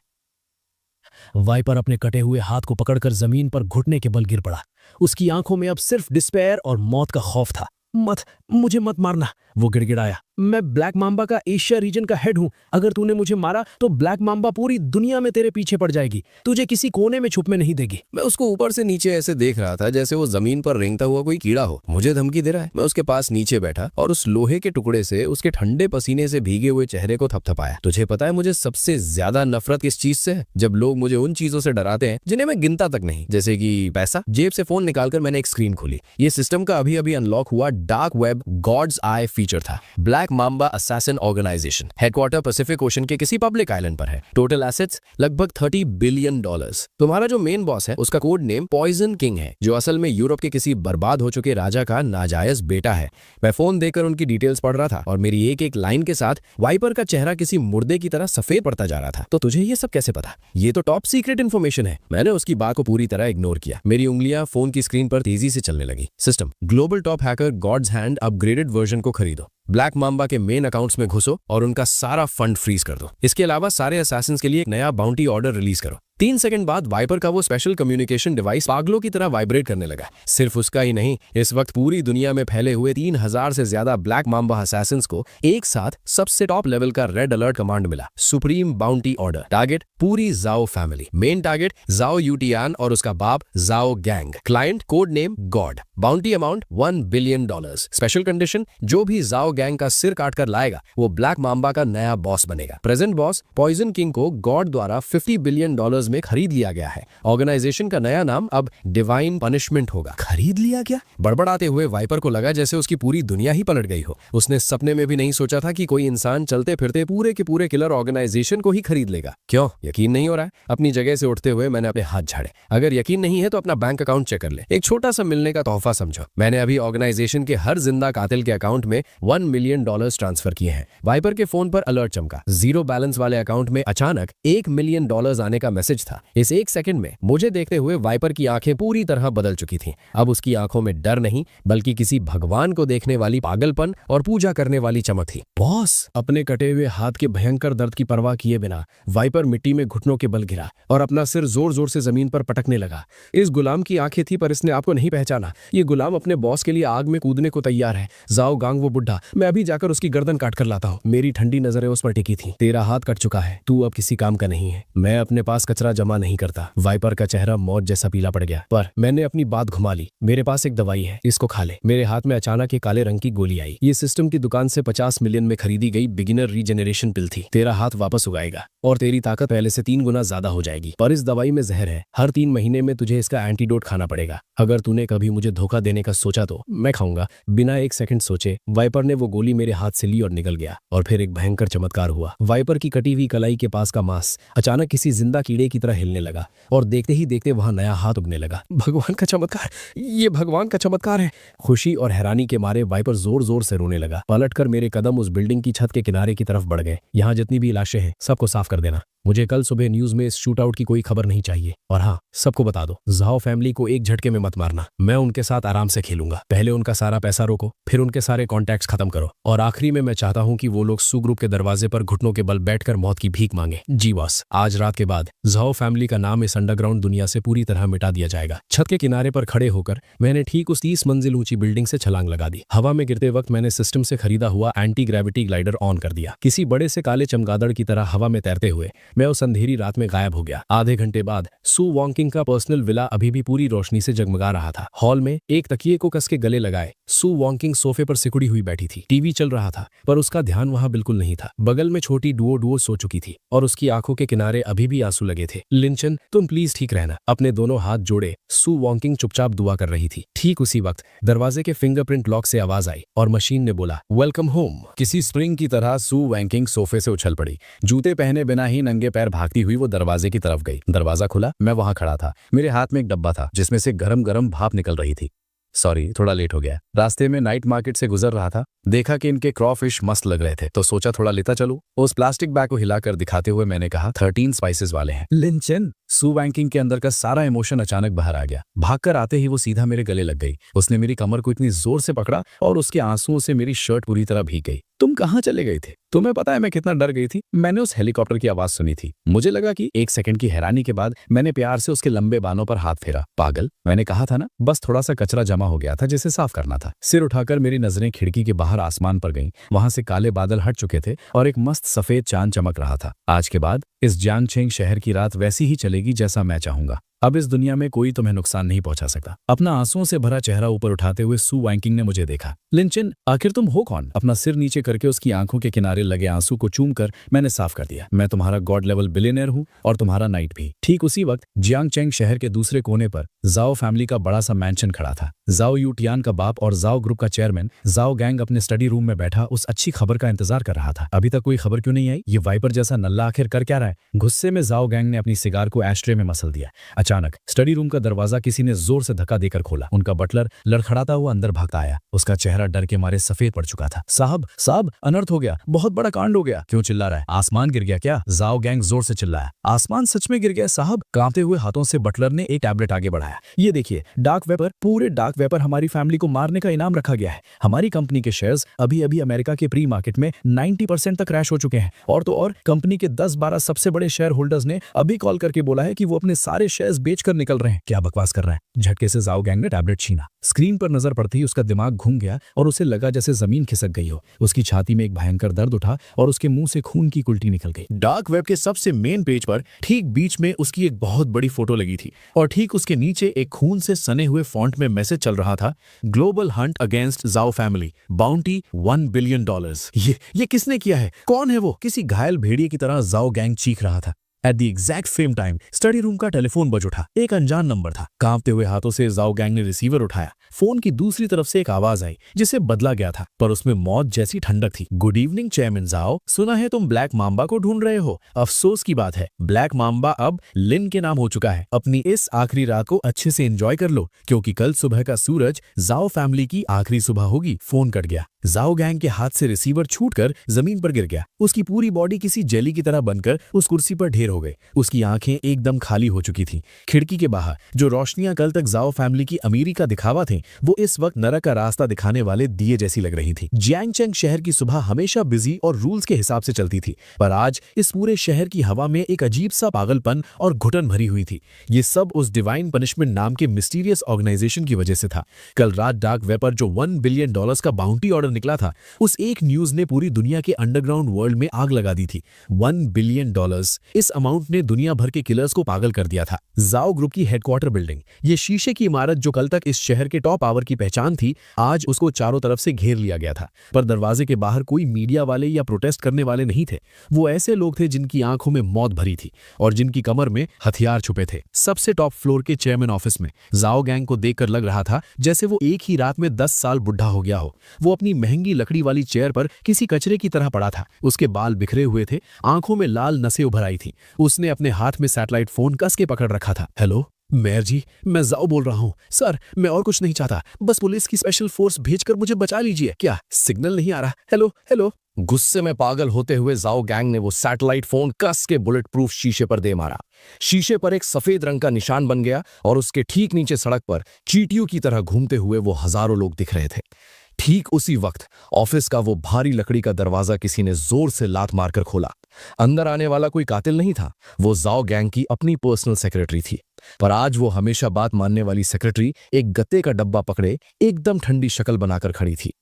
वाइपर अपने कटे हुए हाथ को पकड़कर जमीन पर घुटने के बल गिर पड़ा। उसकी आंखों में अब सिर्फ डिस्पेयर और मौत का खौफ था। मुझे मत मारना, वो गिड़गिड़ाया। मैं ब्लैक मांबा का एशिया रीजन का हेड हूँ। अगर तूने मुझे मारा तो ब्लैक मांबा पूरी दुनिया में तेरे पीछे पड़ जाएगी, तुझे किसी कोने में छुपने नहीं देगी। मैं उसको ऊपर से नीचे ऐसे देख रहा था जैसे वो जमीन पर रेंगता हुआ कोई कीड़ा हो, मुझे धमकी दे रहा है। मैं उसके पास नीचे बैठा और उस लोहे के टुकड़े से उसके ठंडे पसीने से भीगे हुए चेहरे को थपथपाया। तुझे पता है मुझे सबसे ज्यादा नफरत किस चीज से है? जब लोग मुझे उन चीजों से डराते हैं जिन्हें मैं गिनता तक नहीं, जैसे कि पैसा। जेब से फोन निकालकर मैंने एक स्क्रीन खोली। ये सिस्टम का अभी अभी अनलॉक हुआ dark web god's eye feature था। Black mamba assassin organisation, headquarter Pacific Ocean के किसी पब्लिक आइलैंड पर है। टोटल एसेट्स लगभग $30 बिलियन। तुम्हारा जो मेन बॉस है उसका कोड नेम पॉइजन किंग है, जो असल में यूरोप के किसी बर्बाद हो चुके राजा का नाजायज बेटा है। मैं फोन देकर उनकी डिटेल्स पढ़ रहा था और मेरी एक एक लाइन के साथ वाइपर का चेहरा किसी मुर्दे की तरह सफेद पड़ता जा रहा था। तो तुझे ये सब कैसे पता? ये तो टॉप सीक्रेट इन्फॉर्मेशन है। मैंने उसकी बात को पूरी तरह इग्नोर किया। मेरी उंगलियां फोन की स्क्रीन पर तेजी से चलने लगी। System, global top hacker God's Hand upgraded version को खरीदो। ब्लैक मांबा के मेन अकाउंट्स में घुसो और उनका सारा फंड फ्रीज कर दो। इसके अलावा सारे असैसिन्स के लिए एक नया बाउंटी ऑर्डर रिलीज करो। 3 सेकंड बाद वाइपर का वो स्पेशल कम्युनिकेशन डिवाइस पागलों की तरह वाइब्रेट करने लगा। सिर्फ उसका ही नहीं, इस वक्त पूरी दुनिया में फैले हुए 3000 से ज्यादा ब्लैक मांबा असैसिन्स को एक साथ सबसे टॉप लेवल का रेड अलर्ट कमांड मिला। Supreme bounty order. टारगेट पूरी जाओ फैमिली। मेन टारगेट जाओ यूटियान और उसका बाप जाओ gang. Client code name God. Bounty amount $1 billion. Special condition, जो भी जाओ गैंग का सिर काट कर लाएगा वो ब्लैक मांबा का नया बॉस बनेगा। प्रेजेंट बॉस पॉइजन किंग को गॉड द्वारा $50 बिलियन में खरीद लिया गया है। ऑर्गेनाइजेशन का नया नाम अब डिवाइन पनिशमेंट होगा। खरीद लिया गया? बड़बड़ाते हुए वाइपर को लगा जैसे उसकी पूरी दुनिया ही पलट गई हो। उसने सपने में भी नहीं सोचा था कि कोई इंसान चलते फिरते पूरे के पूरे किलर ऑर्गेनाइजेशन को ही खरीद लेगा। क्यों, यकीन नहीं हो रहा है? अपनी जगह से उठते हुए मैंने अपने हाथ झाड़े। अगर यकीन नहीं है तो अपना बैंक अकाउंट चेक कर ले। एक छोटा सा मिलने का तोहफा समझो। मैंने अभी ऑर्गेनाइजेशन के हर जिंदा कातिल के अकाउंट में $1 मिलियन ट्रांसफर किए हैं। वाइपर के फोन पर अलर्ट चमका। जीरो बैलेंस वाले अकाउंट में अचानक $1 मिलियन आने का मैसेज था। इस एक सेकंड में मुझे देखते हुए वाइपर की आंखें पूरी तरह बदल चुकी थीं। अब उसकी आंखों में डर नहीं बल्कि किसी भगवान को देखने वाली पागलपन और पूजा करने वाली चमक थी। बॉस! अपने कटे हुए हाथ के भयंकर दर्द की परवाह किए बिना वाइपर मिट्टी में घुटनों के बल गिरा और अपना सिर जोर जोर से जमीन पर पटकने लगा। इस गुलाम की आंखें थी पर इसने आपको नहीं पहचाना। ये गुलाम अपने बॉस के लिए आग में कूदने को तैयार है। जाओ गांग वो बुढ़ा, मैं अभी जाकर उसकी गर्दन काट कर लाता हूँ। मेरी ठंडी नजरें उस पर टिकी थी। तेरा हाथ कट चुका है, तू अब किसी काम का नहीं है। मैं अपने पास कचरा जमा नहीं करता। वाइपर का चेहरा मौत जैसा पीला पड़ गया, पर मैंने अपनी बात घुमा ली। मेरे पास एक दवाई है, इसको खा ले। मेरे हाथ में अचानक एक काले रंग की गोली आई। ये सिस्टम की दुकान से 50 मिलियन में खरीदी गई बिगिनर रीजेनरेशन पिल थी। तेरा हाथ वापस उगाएगा और तेरी ताकत पहले से 3 गुना ज्यादा हो जाएगी। पर इस दवाई में जहर है। हर 3 महीने में तुझे इसका एंटीडोट खाना पड़ेगा। अगर तूने कभी मुझे धोखा देने का सोचा तो मैं खाऊंगा। बिना एक सेकंड सोचे वाइपर ने वो गोली मेरे हाथ से ली और निकल गया। और फिर एक भयंकर चमत्कार हुआ। वाइपर की कटी हुई कलाई के पास का मांस अचानक किसी जिंदा कीड़े की तरह हिलने लगा और देखते ही देखते वहां नया हाथ उगने लगा। भगवान का चमत्कार, ये भगवान का चमत्कार है। खुशी और हैरानी के मारे वाइपर जोर जोर से रोने लगा। पलटकर मेरे कदम उस बिल्डिंग की छत के किनारे की तरफ बढ़ गए। यहाँ जितनी भी लाशें हैं सबको साफ कर देना। मुझे कल सुबह न्यूज में इस शूट आउट की कोई खबर नहीं चाहिए। और हाँ, सबको बता दो, जाओ फैमिली को एक झटके में मत मारना। मैं उनके साथ आराम से खेलूंगा। पहले उनका सारा पैसा रोको, फिर उनके सारे कॉन्टैक्ट्स खत्म करो और आखिरी में मैं चाहता हूँ कि वो लोग सू ग्रुप के दरवाजे पर घुटनों के बल बैठकर मौत की भीख मांगे। जी बॉस, आज रात के बाद जाओ फैमिली का नाम इस अंडरग्राउंड दुनिया से पूरी तरह मिटा दिया जाएगा। छत के किनारे पर खड़े होकर मैंने ठीक उस 30 मंजिल ऊंची बिल्डिंग से छलांग लगा दी। हवा में गिरते वक्त मैंने सिस्टम से खरीदा हुआ एंटी ग्रेविटी ग्लाइडर ऑन कर दिया। किसी बड़े से काले चमगादड़ की तरह हवा में तैरते हुए मैं उस अंधेरी रात में गायब हो गया। आधे घंटे बाद सू वॉन्किंग का पर्सनल विला अभी भी पूरी रोशनी से जगमगा रहा था। हॉल में एक तकिए को कस के गले लगाए सू वॉन्किंग सोफे पर सिकुड़ी हुई बैठी थी। टीवी चल रहा था पर उसका ध्यान वहां बिल्कुल नहीं था। बगल में छोटी डुओ सो चुकी थी और उसकी आंखों के किनारे अभी भी आंसू लगे थे। लिंचन, तुम प्लीज ठीक रहना। अपने दोनों हाथ जोड़े सू वॉन्किंग चुपचाप दुआ कर रही थी। ठीक उसी वक्त दरवाजे के फिंगरप्रिंट लॉक से आवाज आई और मशीन ने बोला, वेलकम होम। किसी स्प्रिंग की तरह सू वॉन्किंग सोफे से उछल पड़ी। जूते पहने बिना ही नंगे पैर भागती हुई वो दरवाजे की तरफ गई। दरवाजा खुला, मैं वहां खड़ा था। मेरे हाथ में एक डब्बा था जिसमें से गरम गरम भाप निकल रही थी। सॉरी, थोड़ा लेट हो गया। रास्ते में नाइट मार्केट से गुजर रहा था, देखा कि इनके क्रॉफिश मस्त लग रहे थे तो सोचा थोड़ा लेता चलूं। उस प्लास्टिक बैग को हिलाकर दिखाते हुए मैंने कहा, 13 स्पाइसेस वाले हैं। लिंचन, सू वैंकिंग के अंदर का सारा इमोशन अचानक बाहर आ गया। भागकर आते ही वो सीधा मेरे गले लग गई। उसने मेरी कमर को इतनी जोर से पकड़ा और उसके आंसुओं से मेरी शर्ट पूरी तरह भीग गई। तुम कहाँ चले गए थे? तुम्हें पता है मैं कितना डर गई थी? मैंने उस हेलीकॉप्टर की आवाज सुनी थी। मुझे लगा कि 1 सेकंड की हैरानी के बाद मैंने प्यार से उसके लंबे बालों पर हाथ फेरा। पागल, मैंने कहा था ना, बस थोड़ा सा कचरा जमा हो गया था जिसे साफ करना था। सिर उठाकर मेरी नजरें खिड़की के बाहर आसमान पर गईं। वहां से काले बादल हट चुके थे और एक मस्त सफेद चांद चमक रहा था। आज के बाद इस जियांगछेंग शहर की रात वैसी ही चलेगी जैसा मैं चाहूंगा। अब इस दुनिया में कोई तुम्हें नुकसान नहीं पहुंचा सकता। अपना आंसुओं से भरा चेहरा ऊपर उठाते हुए सू वैंकिंग ने मुझे देखा। लिनचिन, आखिर तुम हो कौन? अपना सिर नीचे करके उसकी आंखों के किनारे लगे आंसू को चूमकर मैंने साफ कर दिया। मैं तुम्हारा गॉड लेवल बिलियनर हूं और तुम्हारा नाइट भी। ठीक उसी वक्त जियांगचेंग शहर के दूसरे कोने पर जाओ फैमिली का बड़ा सा मैंशन खड़ा था। जाओ यूटियान का बाप और जाओ ग्रुप का चेयरमैन जाओ गैंग अपने स्टडी रूम में बैठा उस अच्छी खबर का इंतजार कर रहा था। अभी तक कोई खबर क्यों नहीं आई? ये वाइपर जैसा नल्ला आखिर कर क्या रहा है? गुस्से में जाओ गैंग ने अपनी सिगार को एस्ट्रे में मसल दिया। अचानक स्टडी रूम का दरवाजा किसी ने जोर से धक्का देकर खोला। उनका बटलर लड़खड़ाता हुआ अंदर भागता आया। उसका चेहरा डर के मारे सफेद पड़ चुका था। साहब, साहब, अनर्थ हो गया, बहुत बड़ा कांड हो गया। क्यों चिल्ला रहा है? आसमान गिर गया क्या? जाओ गैंग जोर से चिल्लाया। आसमान सच में गिर गया साहब। कांपते हुए हाथों से बटलर ने एक टैबलेट आगे बढ़ाया। ये देखिए, डार्क वेपर, पूरे डार्क वेपर हमारी फैमिली को मारने का इनाम रखा गया है। हमारी कंपनी के शेयर्स अभी अभी अमेरिका के प्री मार्केट में 90% तक क्रैश हो चुके हैं। और तो और कंपनी के 10-12 सबसे बड़े शेयर होल्डर्स ने अभी कॉल करके बोला है कि वो अपने सारे शेयर्स बेचकर निकल रहे हैं। क्या बकवास कर रहा है? झटके से जाओ गैंग ने टैबलेट छीना। स्क्रीन पर नजर पड़ते ही उसका दिमाग घूम गया और उसे लगा जैसे जमीन खिसक गई हो। उसकी छाती में एक भयंकर दर्द उठा और उसके मुंह से खून की कुल्टी निकल गई। डार्क वेब के सबसे मेन पेज पर ठीक बीच में उसकी एक बहुत बड़ी फोटो लगी थी और ठीक उसके नीचे एक खून से सने हुए फॉन्ट में मैसेज चल रहा था, ग्लोबल हंट अगेंस्ट जाओ फैमिली, बाउंटी $1 बिलियन। ये किसने किया है? कौन है वो? किसी घायल भेड़िए की तरह जाओ गैंग चीख रहा था। At the exact same time study room का टेलीफोन बज उठा। एक अनजान नंबर था। कांपते हुए हाथों से जाओ गैंग ने रिसीवर उठाया। फोन की दूसरी तरफ से एक आवाज आई जिसे बदला गया था, पर उसमें मौत जैसी ठंडक थी। गुड इवनिंग चेयरमैन जाओ, सुना है तुम ब्लैक माम्बा को ढूंढ रहे हो। अफसोस की बात है, ब्लैक माम्बा अब लिन के नाम हो चुका है। अपनी इस आखिरी रात को अच्छे से एंजॉय कर लो, क्योंकि कल सुबह का सूरज जाओ फैमिली की आखिरी सुबह होगी। फोन कट गया। जाओ गैंग के हाथ से रिसीवर छूटकर जमीन पर गिर गया। उसकी पूरी बॉडी किसी जेली की तरह बनकर उस कुर्सी पर ढेर हो गई। उसकी आंखें एकदम खाली हो चुकी थीं। खिड़की के बाहर जो रोशनियां कल तक जाओ फैमिली की अमीरी का दिखावा थे, वो इस वक्त नरक का रास्ता दिखाने वाले दिए जैसी लग रही थी। जियांगचेंग शहर की सुबह हमेशा बिजी और रूल्स के हिसाब से चलती थी, पर आज इस पूरे शहर की हवा में एक अजीब सा पागलपन और घुटन भरी हुई थी। ये सब उस डिवाइन पनिशमेंट नाम के मिस्टीरियस ऑर्गेनाइजेशन की वजह से था। कल रात डार्क वेब पर जो $1 बिलियन का बाउंटी ऑर्डर निकला था, उस एक न्यूज ने पूरी दुनिया के अंडरग्राउंड वर्ल्ड में आग लगा दी थी। $1 बिलियन, इस अमाउंट ने दुनिया भर के किलर्स को पागल कर दिया था। जाओ ग्रुप की हेडक्वार्टर बिल्डिंग, ये शीशे की इमारत जो कल तक इस शहर के टॉप आवर की पहचान थी, आज उसको चारों तरफ से घेर लिया गया था। पर दरवाजे के बाहर कोई मीडिया वाले या प्रोटेस्ट करने वाले नहीं थे। वो ऐसे लोग थे जिनकी आंखों में मौत भरी थी और जिनकी कमर में हथियार छुपे थे। सबसे टॉप फ्लोर के चेयरमैन ऑफिस में जाओ गैंग को देखकर लग रहा था जैसे वो एक ही रात में 10 साल बुढ़ा हो गया हो। वो अपनी महंगी लकड़ी वाली चेयर पर किसी कचरे की तरह पड़ा था। उसके बाल बिखरे हुए थे, आंखों में लाल नसें उभर आई थी। उसने अपने हाथ में सैटेलाइट फोन कस के पकड़ रखा था। हेलो मेयर जी, मैं जाओ बोल रहा हूँ। सर, मैं और कुछ नहीं चाहता, बस पुलिस की स्पेशल फोर्स भेजकर मुझे बचा लीजिए। क्या सिग्नल नहीं आ रहा? Hello hello. गुस्से में पागल होते हुए जाओ गैंग ने वो सैटेलाइट फोन कस के बुलेट प्रूफ शीशे पर दे मारा। शीशे पर एक सफेद रंग का निशान बन गया और उसके ठीक नीचे सड़क पर चींटियों की तरह घूमते हुए वो हजारों लोग दिख रहे थे। ठीक उसी वक्त ऑफिस का वो भारी लकड़ी का दरवाजा किसी ने जोर से लात मारकर खोला। अंदर आने वाला कोई कातिल नहीं था, वो जाओ गैंग की अपनी पर्सनल सेक्रेटरी थी। पर आज वो हमेशा बात मानने वाली सेक्रेटरी एक गत्ते का डब्बा पकड़े एकदम ठंडी शक्ल बनाकर खड़ी थी।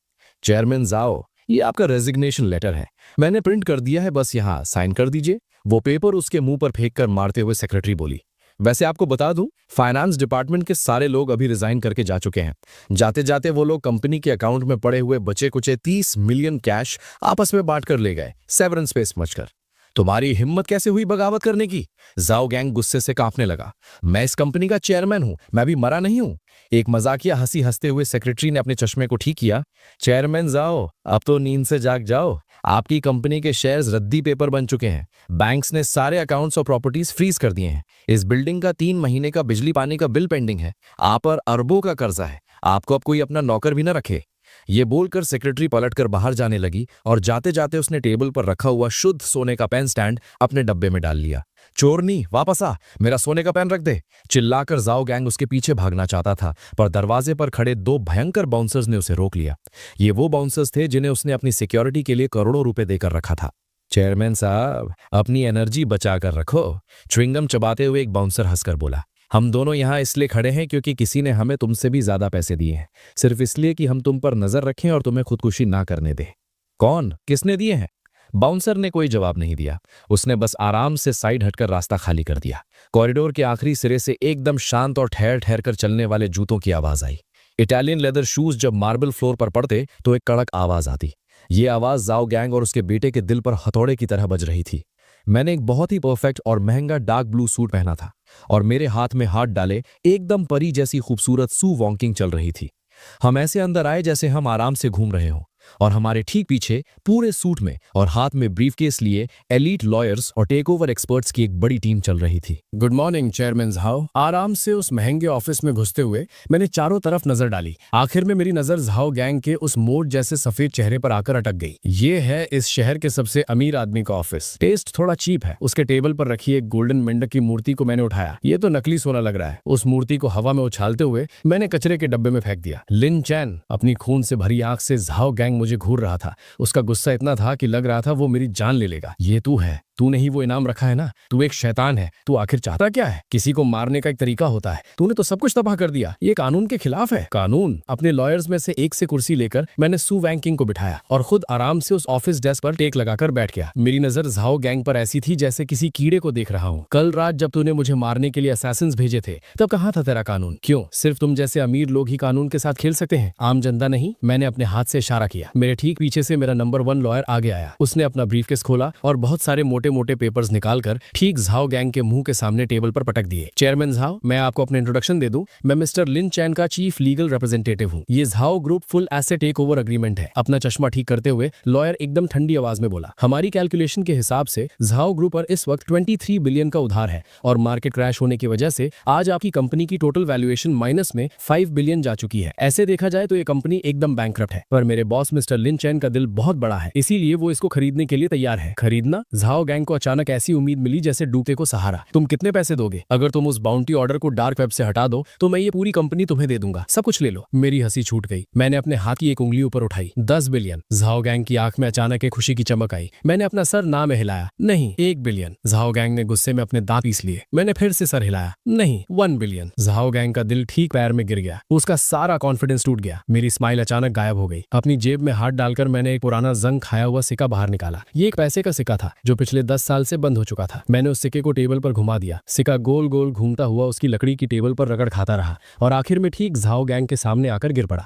चेयरमैन जाओ, ये आपका रेजिग्नेशन लेटर है, मैंने प्रिंट कर दिया है, बस यहाँ साइन कर दीजिए। वो पेपर उसके मुंह पर फेंक कर मारते हुए सेक्रेटरी बोली, वैसे आपको बता दूं, फाइनेंस डिपार्टमेंट के सारे लोग अभी रिजाइन करके जा चुके हैं। जाते जाते वो लोग कंपनी के अकाउंट में पड़े हुए बचे कुचे 30 मिलियन कैश आपस में बांट कर ले गए, सेवरेंस पे समझकर। तुम्हारी हिम्मत कैसे हुई बगावत करने की? जाओ गैंग गुस्से से कांपने लगा। मैं इस कंपनी का चेयरमैन हूं, मैं भी मरा नहीं हूं। एक मजाकिया हंसी हंसते हुए सेक्रेटरी ने अपने चश्मे को ठीक किया। चेयरमैन जाओ, अब तो नींद से जाग जाओ। आपकी कंपनी के शेयर्स रद्दी पेपर बन चुके हैं। बैंक्स ने सारे अकाउंट्स और प्रॉपर्टीज फ्रीज कर दिए हैं। इस बिल्डिंग का 3 महीने का बिजली पानी का बिल पेंडिंग है। आप पर अरबों का कर्जा है। आपको अब कोई अपना नौकर भी न रखे। ये बोलकर सेक्रेटरी पलटकर बाहर जाने लगी और जाते जाते उसने टेबल पर रखा हुआ शुद्ध सोने का पेन स्टैंड अपने डब्बे में डाल लिया। चोरनी वापस आ, मेरा सोने का पेन रख दे। चिल्लाकर जाओ गैंग उसके पीछे भागना चाहता था, पर दरवाजे पर खड़े 2 भयंकर बाउंसर्स ने उसे रोक लिया। ये वो बाउंसर्स थे जिन्हें उसने अपनी सिक्योरिटी के लिए करोड़ों रुपए देकर रखा था। चेयरमैन साहब, अपनी एनर्जी बचा कर रखो, च्युइंगम चबाते हुए एक बाउंसर हंसकर बोला। हम दोनों यहाँ इसलिए खड़े हैं क्योंकि किसी ने हमें तुमसे भी ज्यादा पैसे दिए हैं, सिर्फ इसलिए कि हम तुम पर नजर रखें और तुम्हें खुदकुशी ना करने दें। कौन, किसने दिए हैं? बाउंसर ने कोई जवाब नहीं दिया। उसने बस आराम से साइड हटकर रास्ता खाली कर दिया। कॉरिडोर के आखिरी सिरे से एकदम शांत और ठहर ठहर कर चलने वाले जूतों की आवाज आई। इटालियन लेदर शूज जब मार्बल फ्लोर पर पड़ते तो एक कड़क आवाज आती। ये आवाज जाओ गैंग और उसके बेटे के दिल पर हथौड़े की तरह बज रही थी। मैंने एक बहुत ही परफेक्ट और महंगा डार्क ब्लू सूट पहना था और मेरे हाथ में हाथ डाले एकदम परी जैसी खूबसूरत सू वॉकिंग चल रही थी। हम ऐसे अंदर आए जैसे हम आराम से घूम रहे हों, और हमारे ठीक पीछे पूरे सूट में और हाथ में ब्रीफकेस लिए एलीट लॉयर्स और टेकओवर एक्सपर्ट्स की एक बड़ी टीम चल रही थी। Good morning chairman Zhao. आराम से उस महंगे ऑफिस में घुसते हुए मैंने चारों तरफ नजर डाली। आखिर में मेरी नजर झाओ गैंग के उस मोट जैसे सफेद चेहरे पर आकर अटक गई। ये है इस शहर के सबसे अमीर आदमी का ऑफिस। टेस्ट थोड़ा चीप है। उसके टेबल पर रखी एक गोल्डन मेंढक की मूर्ति को मैंने उठाया। ये तो नकली सोना लग रहा है। उस मूर्ति को हवा में उछालते हुए मैंने कचरे के डब्बे में फेंक दिया। लिन चैन अपनी खून से भरी आंख से झाओ गैंग मुझे घूर रहा था। उसका गुस्सा इतना था कि लग रहा था वो मेरी जान ले लेगा। ये तू है, तूने ही वो इनाम रखा है ना। तू एक शैतान है। तू आखिर चाहता क्या है? किसी को मारने का एक तरीका होता है। तूने तो सब कुछ तबाह कर दिया। ये कानून के खिलाफ है। कानून? अपने लॉयर्स में से एक से कुर्सी लेकर मैंने सू वैंकिंग को बिठाया और खुद आराम से उस ऑफिस डेस्क पर टेक लगाकर बैठ गया। मेरी नजर झाओ गैंग पर ऐसी थी जैसे किसी कीड़े को देख रहा हूँ। कल रात जब तूने मुझे मारने के लिए असैसिन्स भेजे थे तब कहाँ था तेरा कानून? क्यों सिर्फ तुम जैसे अमीर लोग ही कानून के साथ खेल सकते हैं, आम जनता नहीं? मैंने अपने हाथ से इशारा किया। मेरे ठीक पीछे से मेरा नंबर 1 लॉयर आगे आया। उसने अपना ब्रीफकेस खोला और बहुत सारे मोटे मोटे पेपर्स निकालकर ठीक झाओ गैंग के मुंह के सामने टेबल पर पटक दिए। चेयरमैन झाओ, मैं आपको अपने इंट्रोडक्शन दे दूं। मैं मिस्टर लिन चैन का चीफ लीगल रिप्रेजेंटेटिव हूं। ये Zhao group full asset take over agreement है। अपना चश्मा ठीक करते हुए लॉयर एकदम ठंडी आवाज में बोला। हमारी कैलकुलेशन के हिसाब से झाओ ग्रुप पर इस वक्त 23 बिलियन का उधार है और मार्केट क्रैश होने की वजह से आज आपकी कंपनी की टोटल वैल्यूएशन माइनस में 5 बिलियन जा चुकी है। ऐसे देखा जाए तो ये कंपनी एकदम बैंकक्रप्ट है, पर मेरे बॉस मिस्टर लिन चैन का दिल बहुत बड़ा है, इसीलिए वो इसको खरीदने के लिए तैयार है। खरीदना? झाओ गैंग को अचानक ऐसी उम्मीद मिली जैसे डूबते को सहारा। तुम कितने पैसे दोगे? अगर तुम उस बाउंटी ऑर्डर को डार्क वेब से हटा दो तो मैं ये पूरी कंपनी तुम्हें दे दूंगा। सब कुछ ले लो। मेरी हंसी छूट गई। मैंने अपने हाथ की एक उंगली ऊपर उठाई। 10 बिलियन। झाओ गैंग की आंख में अचानक एक खुशी की चमक आई। मैंने अपना सर ना में हिलाया। नहीं, 1 बिलियन। झाओ गैंग ने गुस्से में अपने दांत पीस लिए। मैंने फिर से सर हिलाया। नहीं, 1 बिलियन। झाओ गैंग का दिल ठीक पैर में गिर गया। उसका सारा कॉन्फिडेंस टूट गया। मेरी स्माइल अचानक गायब हो गई। अपनी जेब में हाथ डालकर मैंने एक पुराना जंग खाया हुआ सिक्का बाहर निकाला। ये एक पैसे का सिक्का था जो पिछले 10 साल से बंद हो चुका था। मैंने उस सिक्के को टेबल पर घुमा दिया। सिक्का गोल गोल घूमता हुआ उसकी लकड़ी की टेबल पर रगड़ खाता रहा और आखिर में ठीक झाओ गैंग के सामने आकर गिर पड़ा।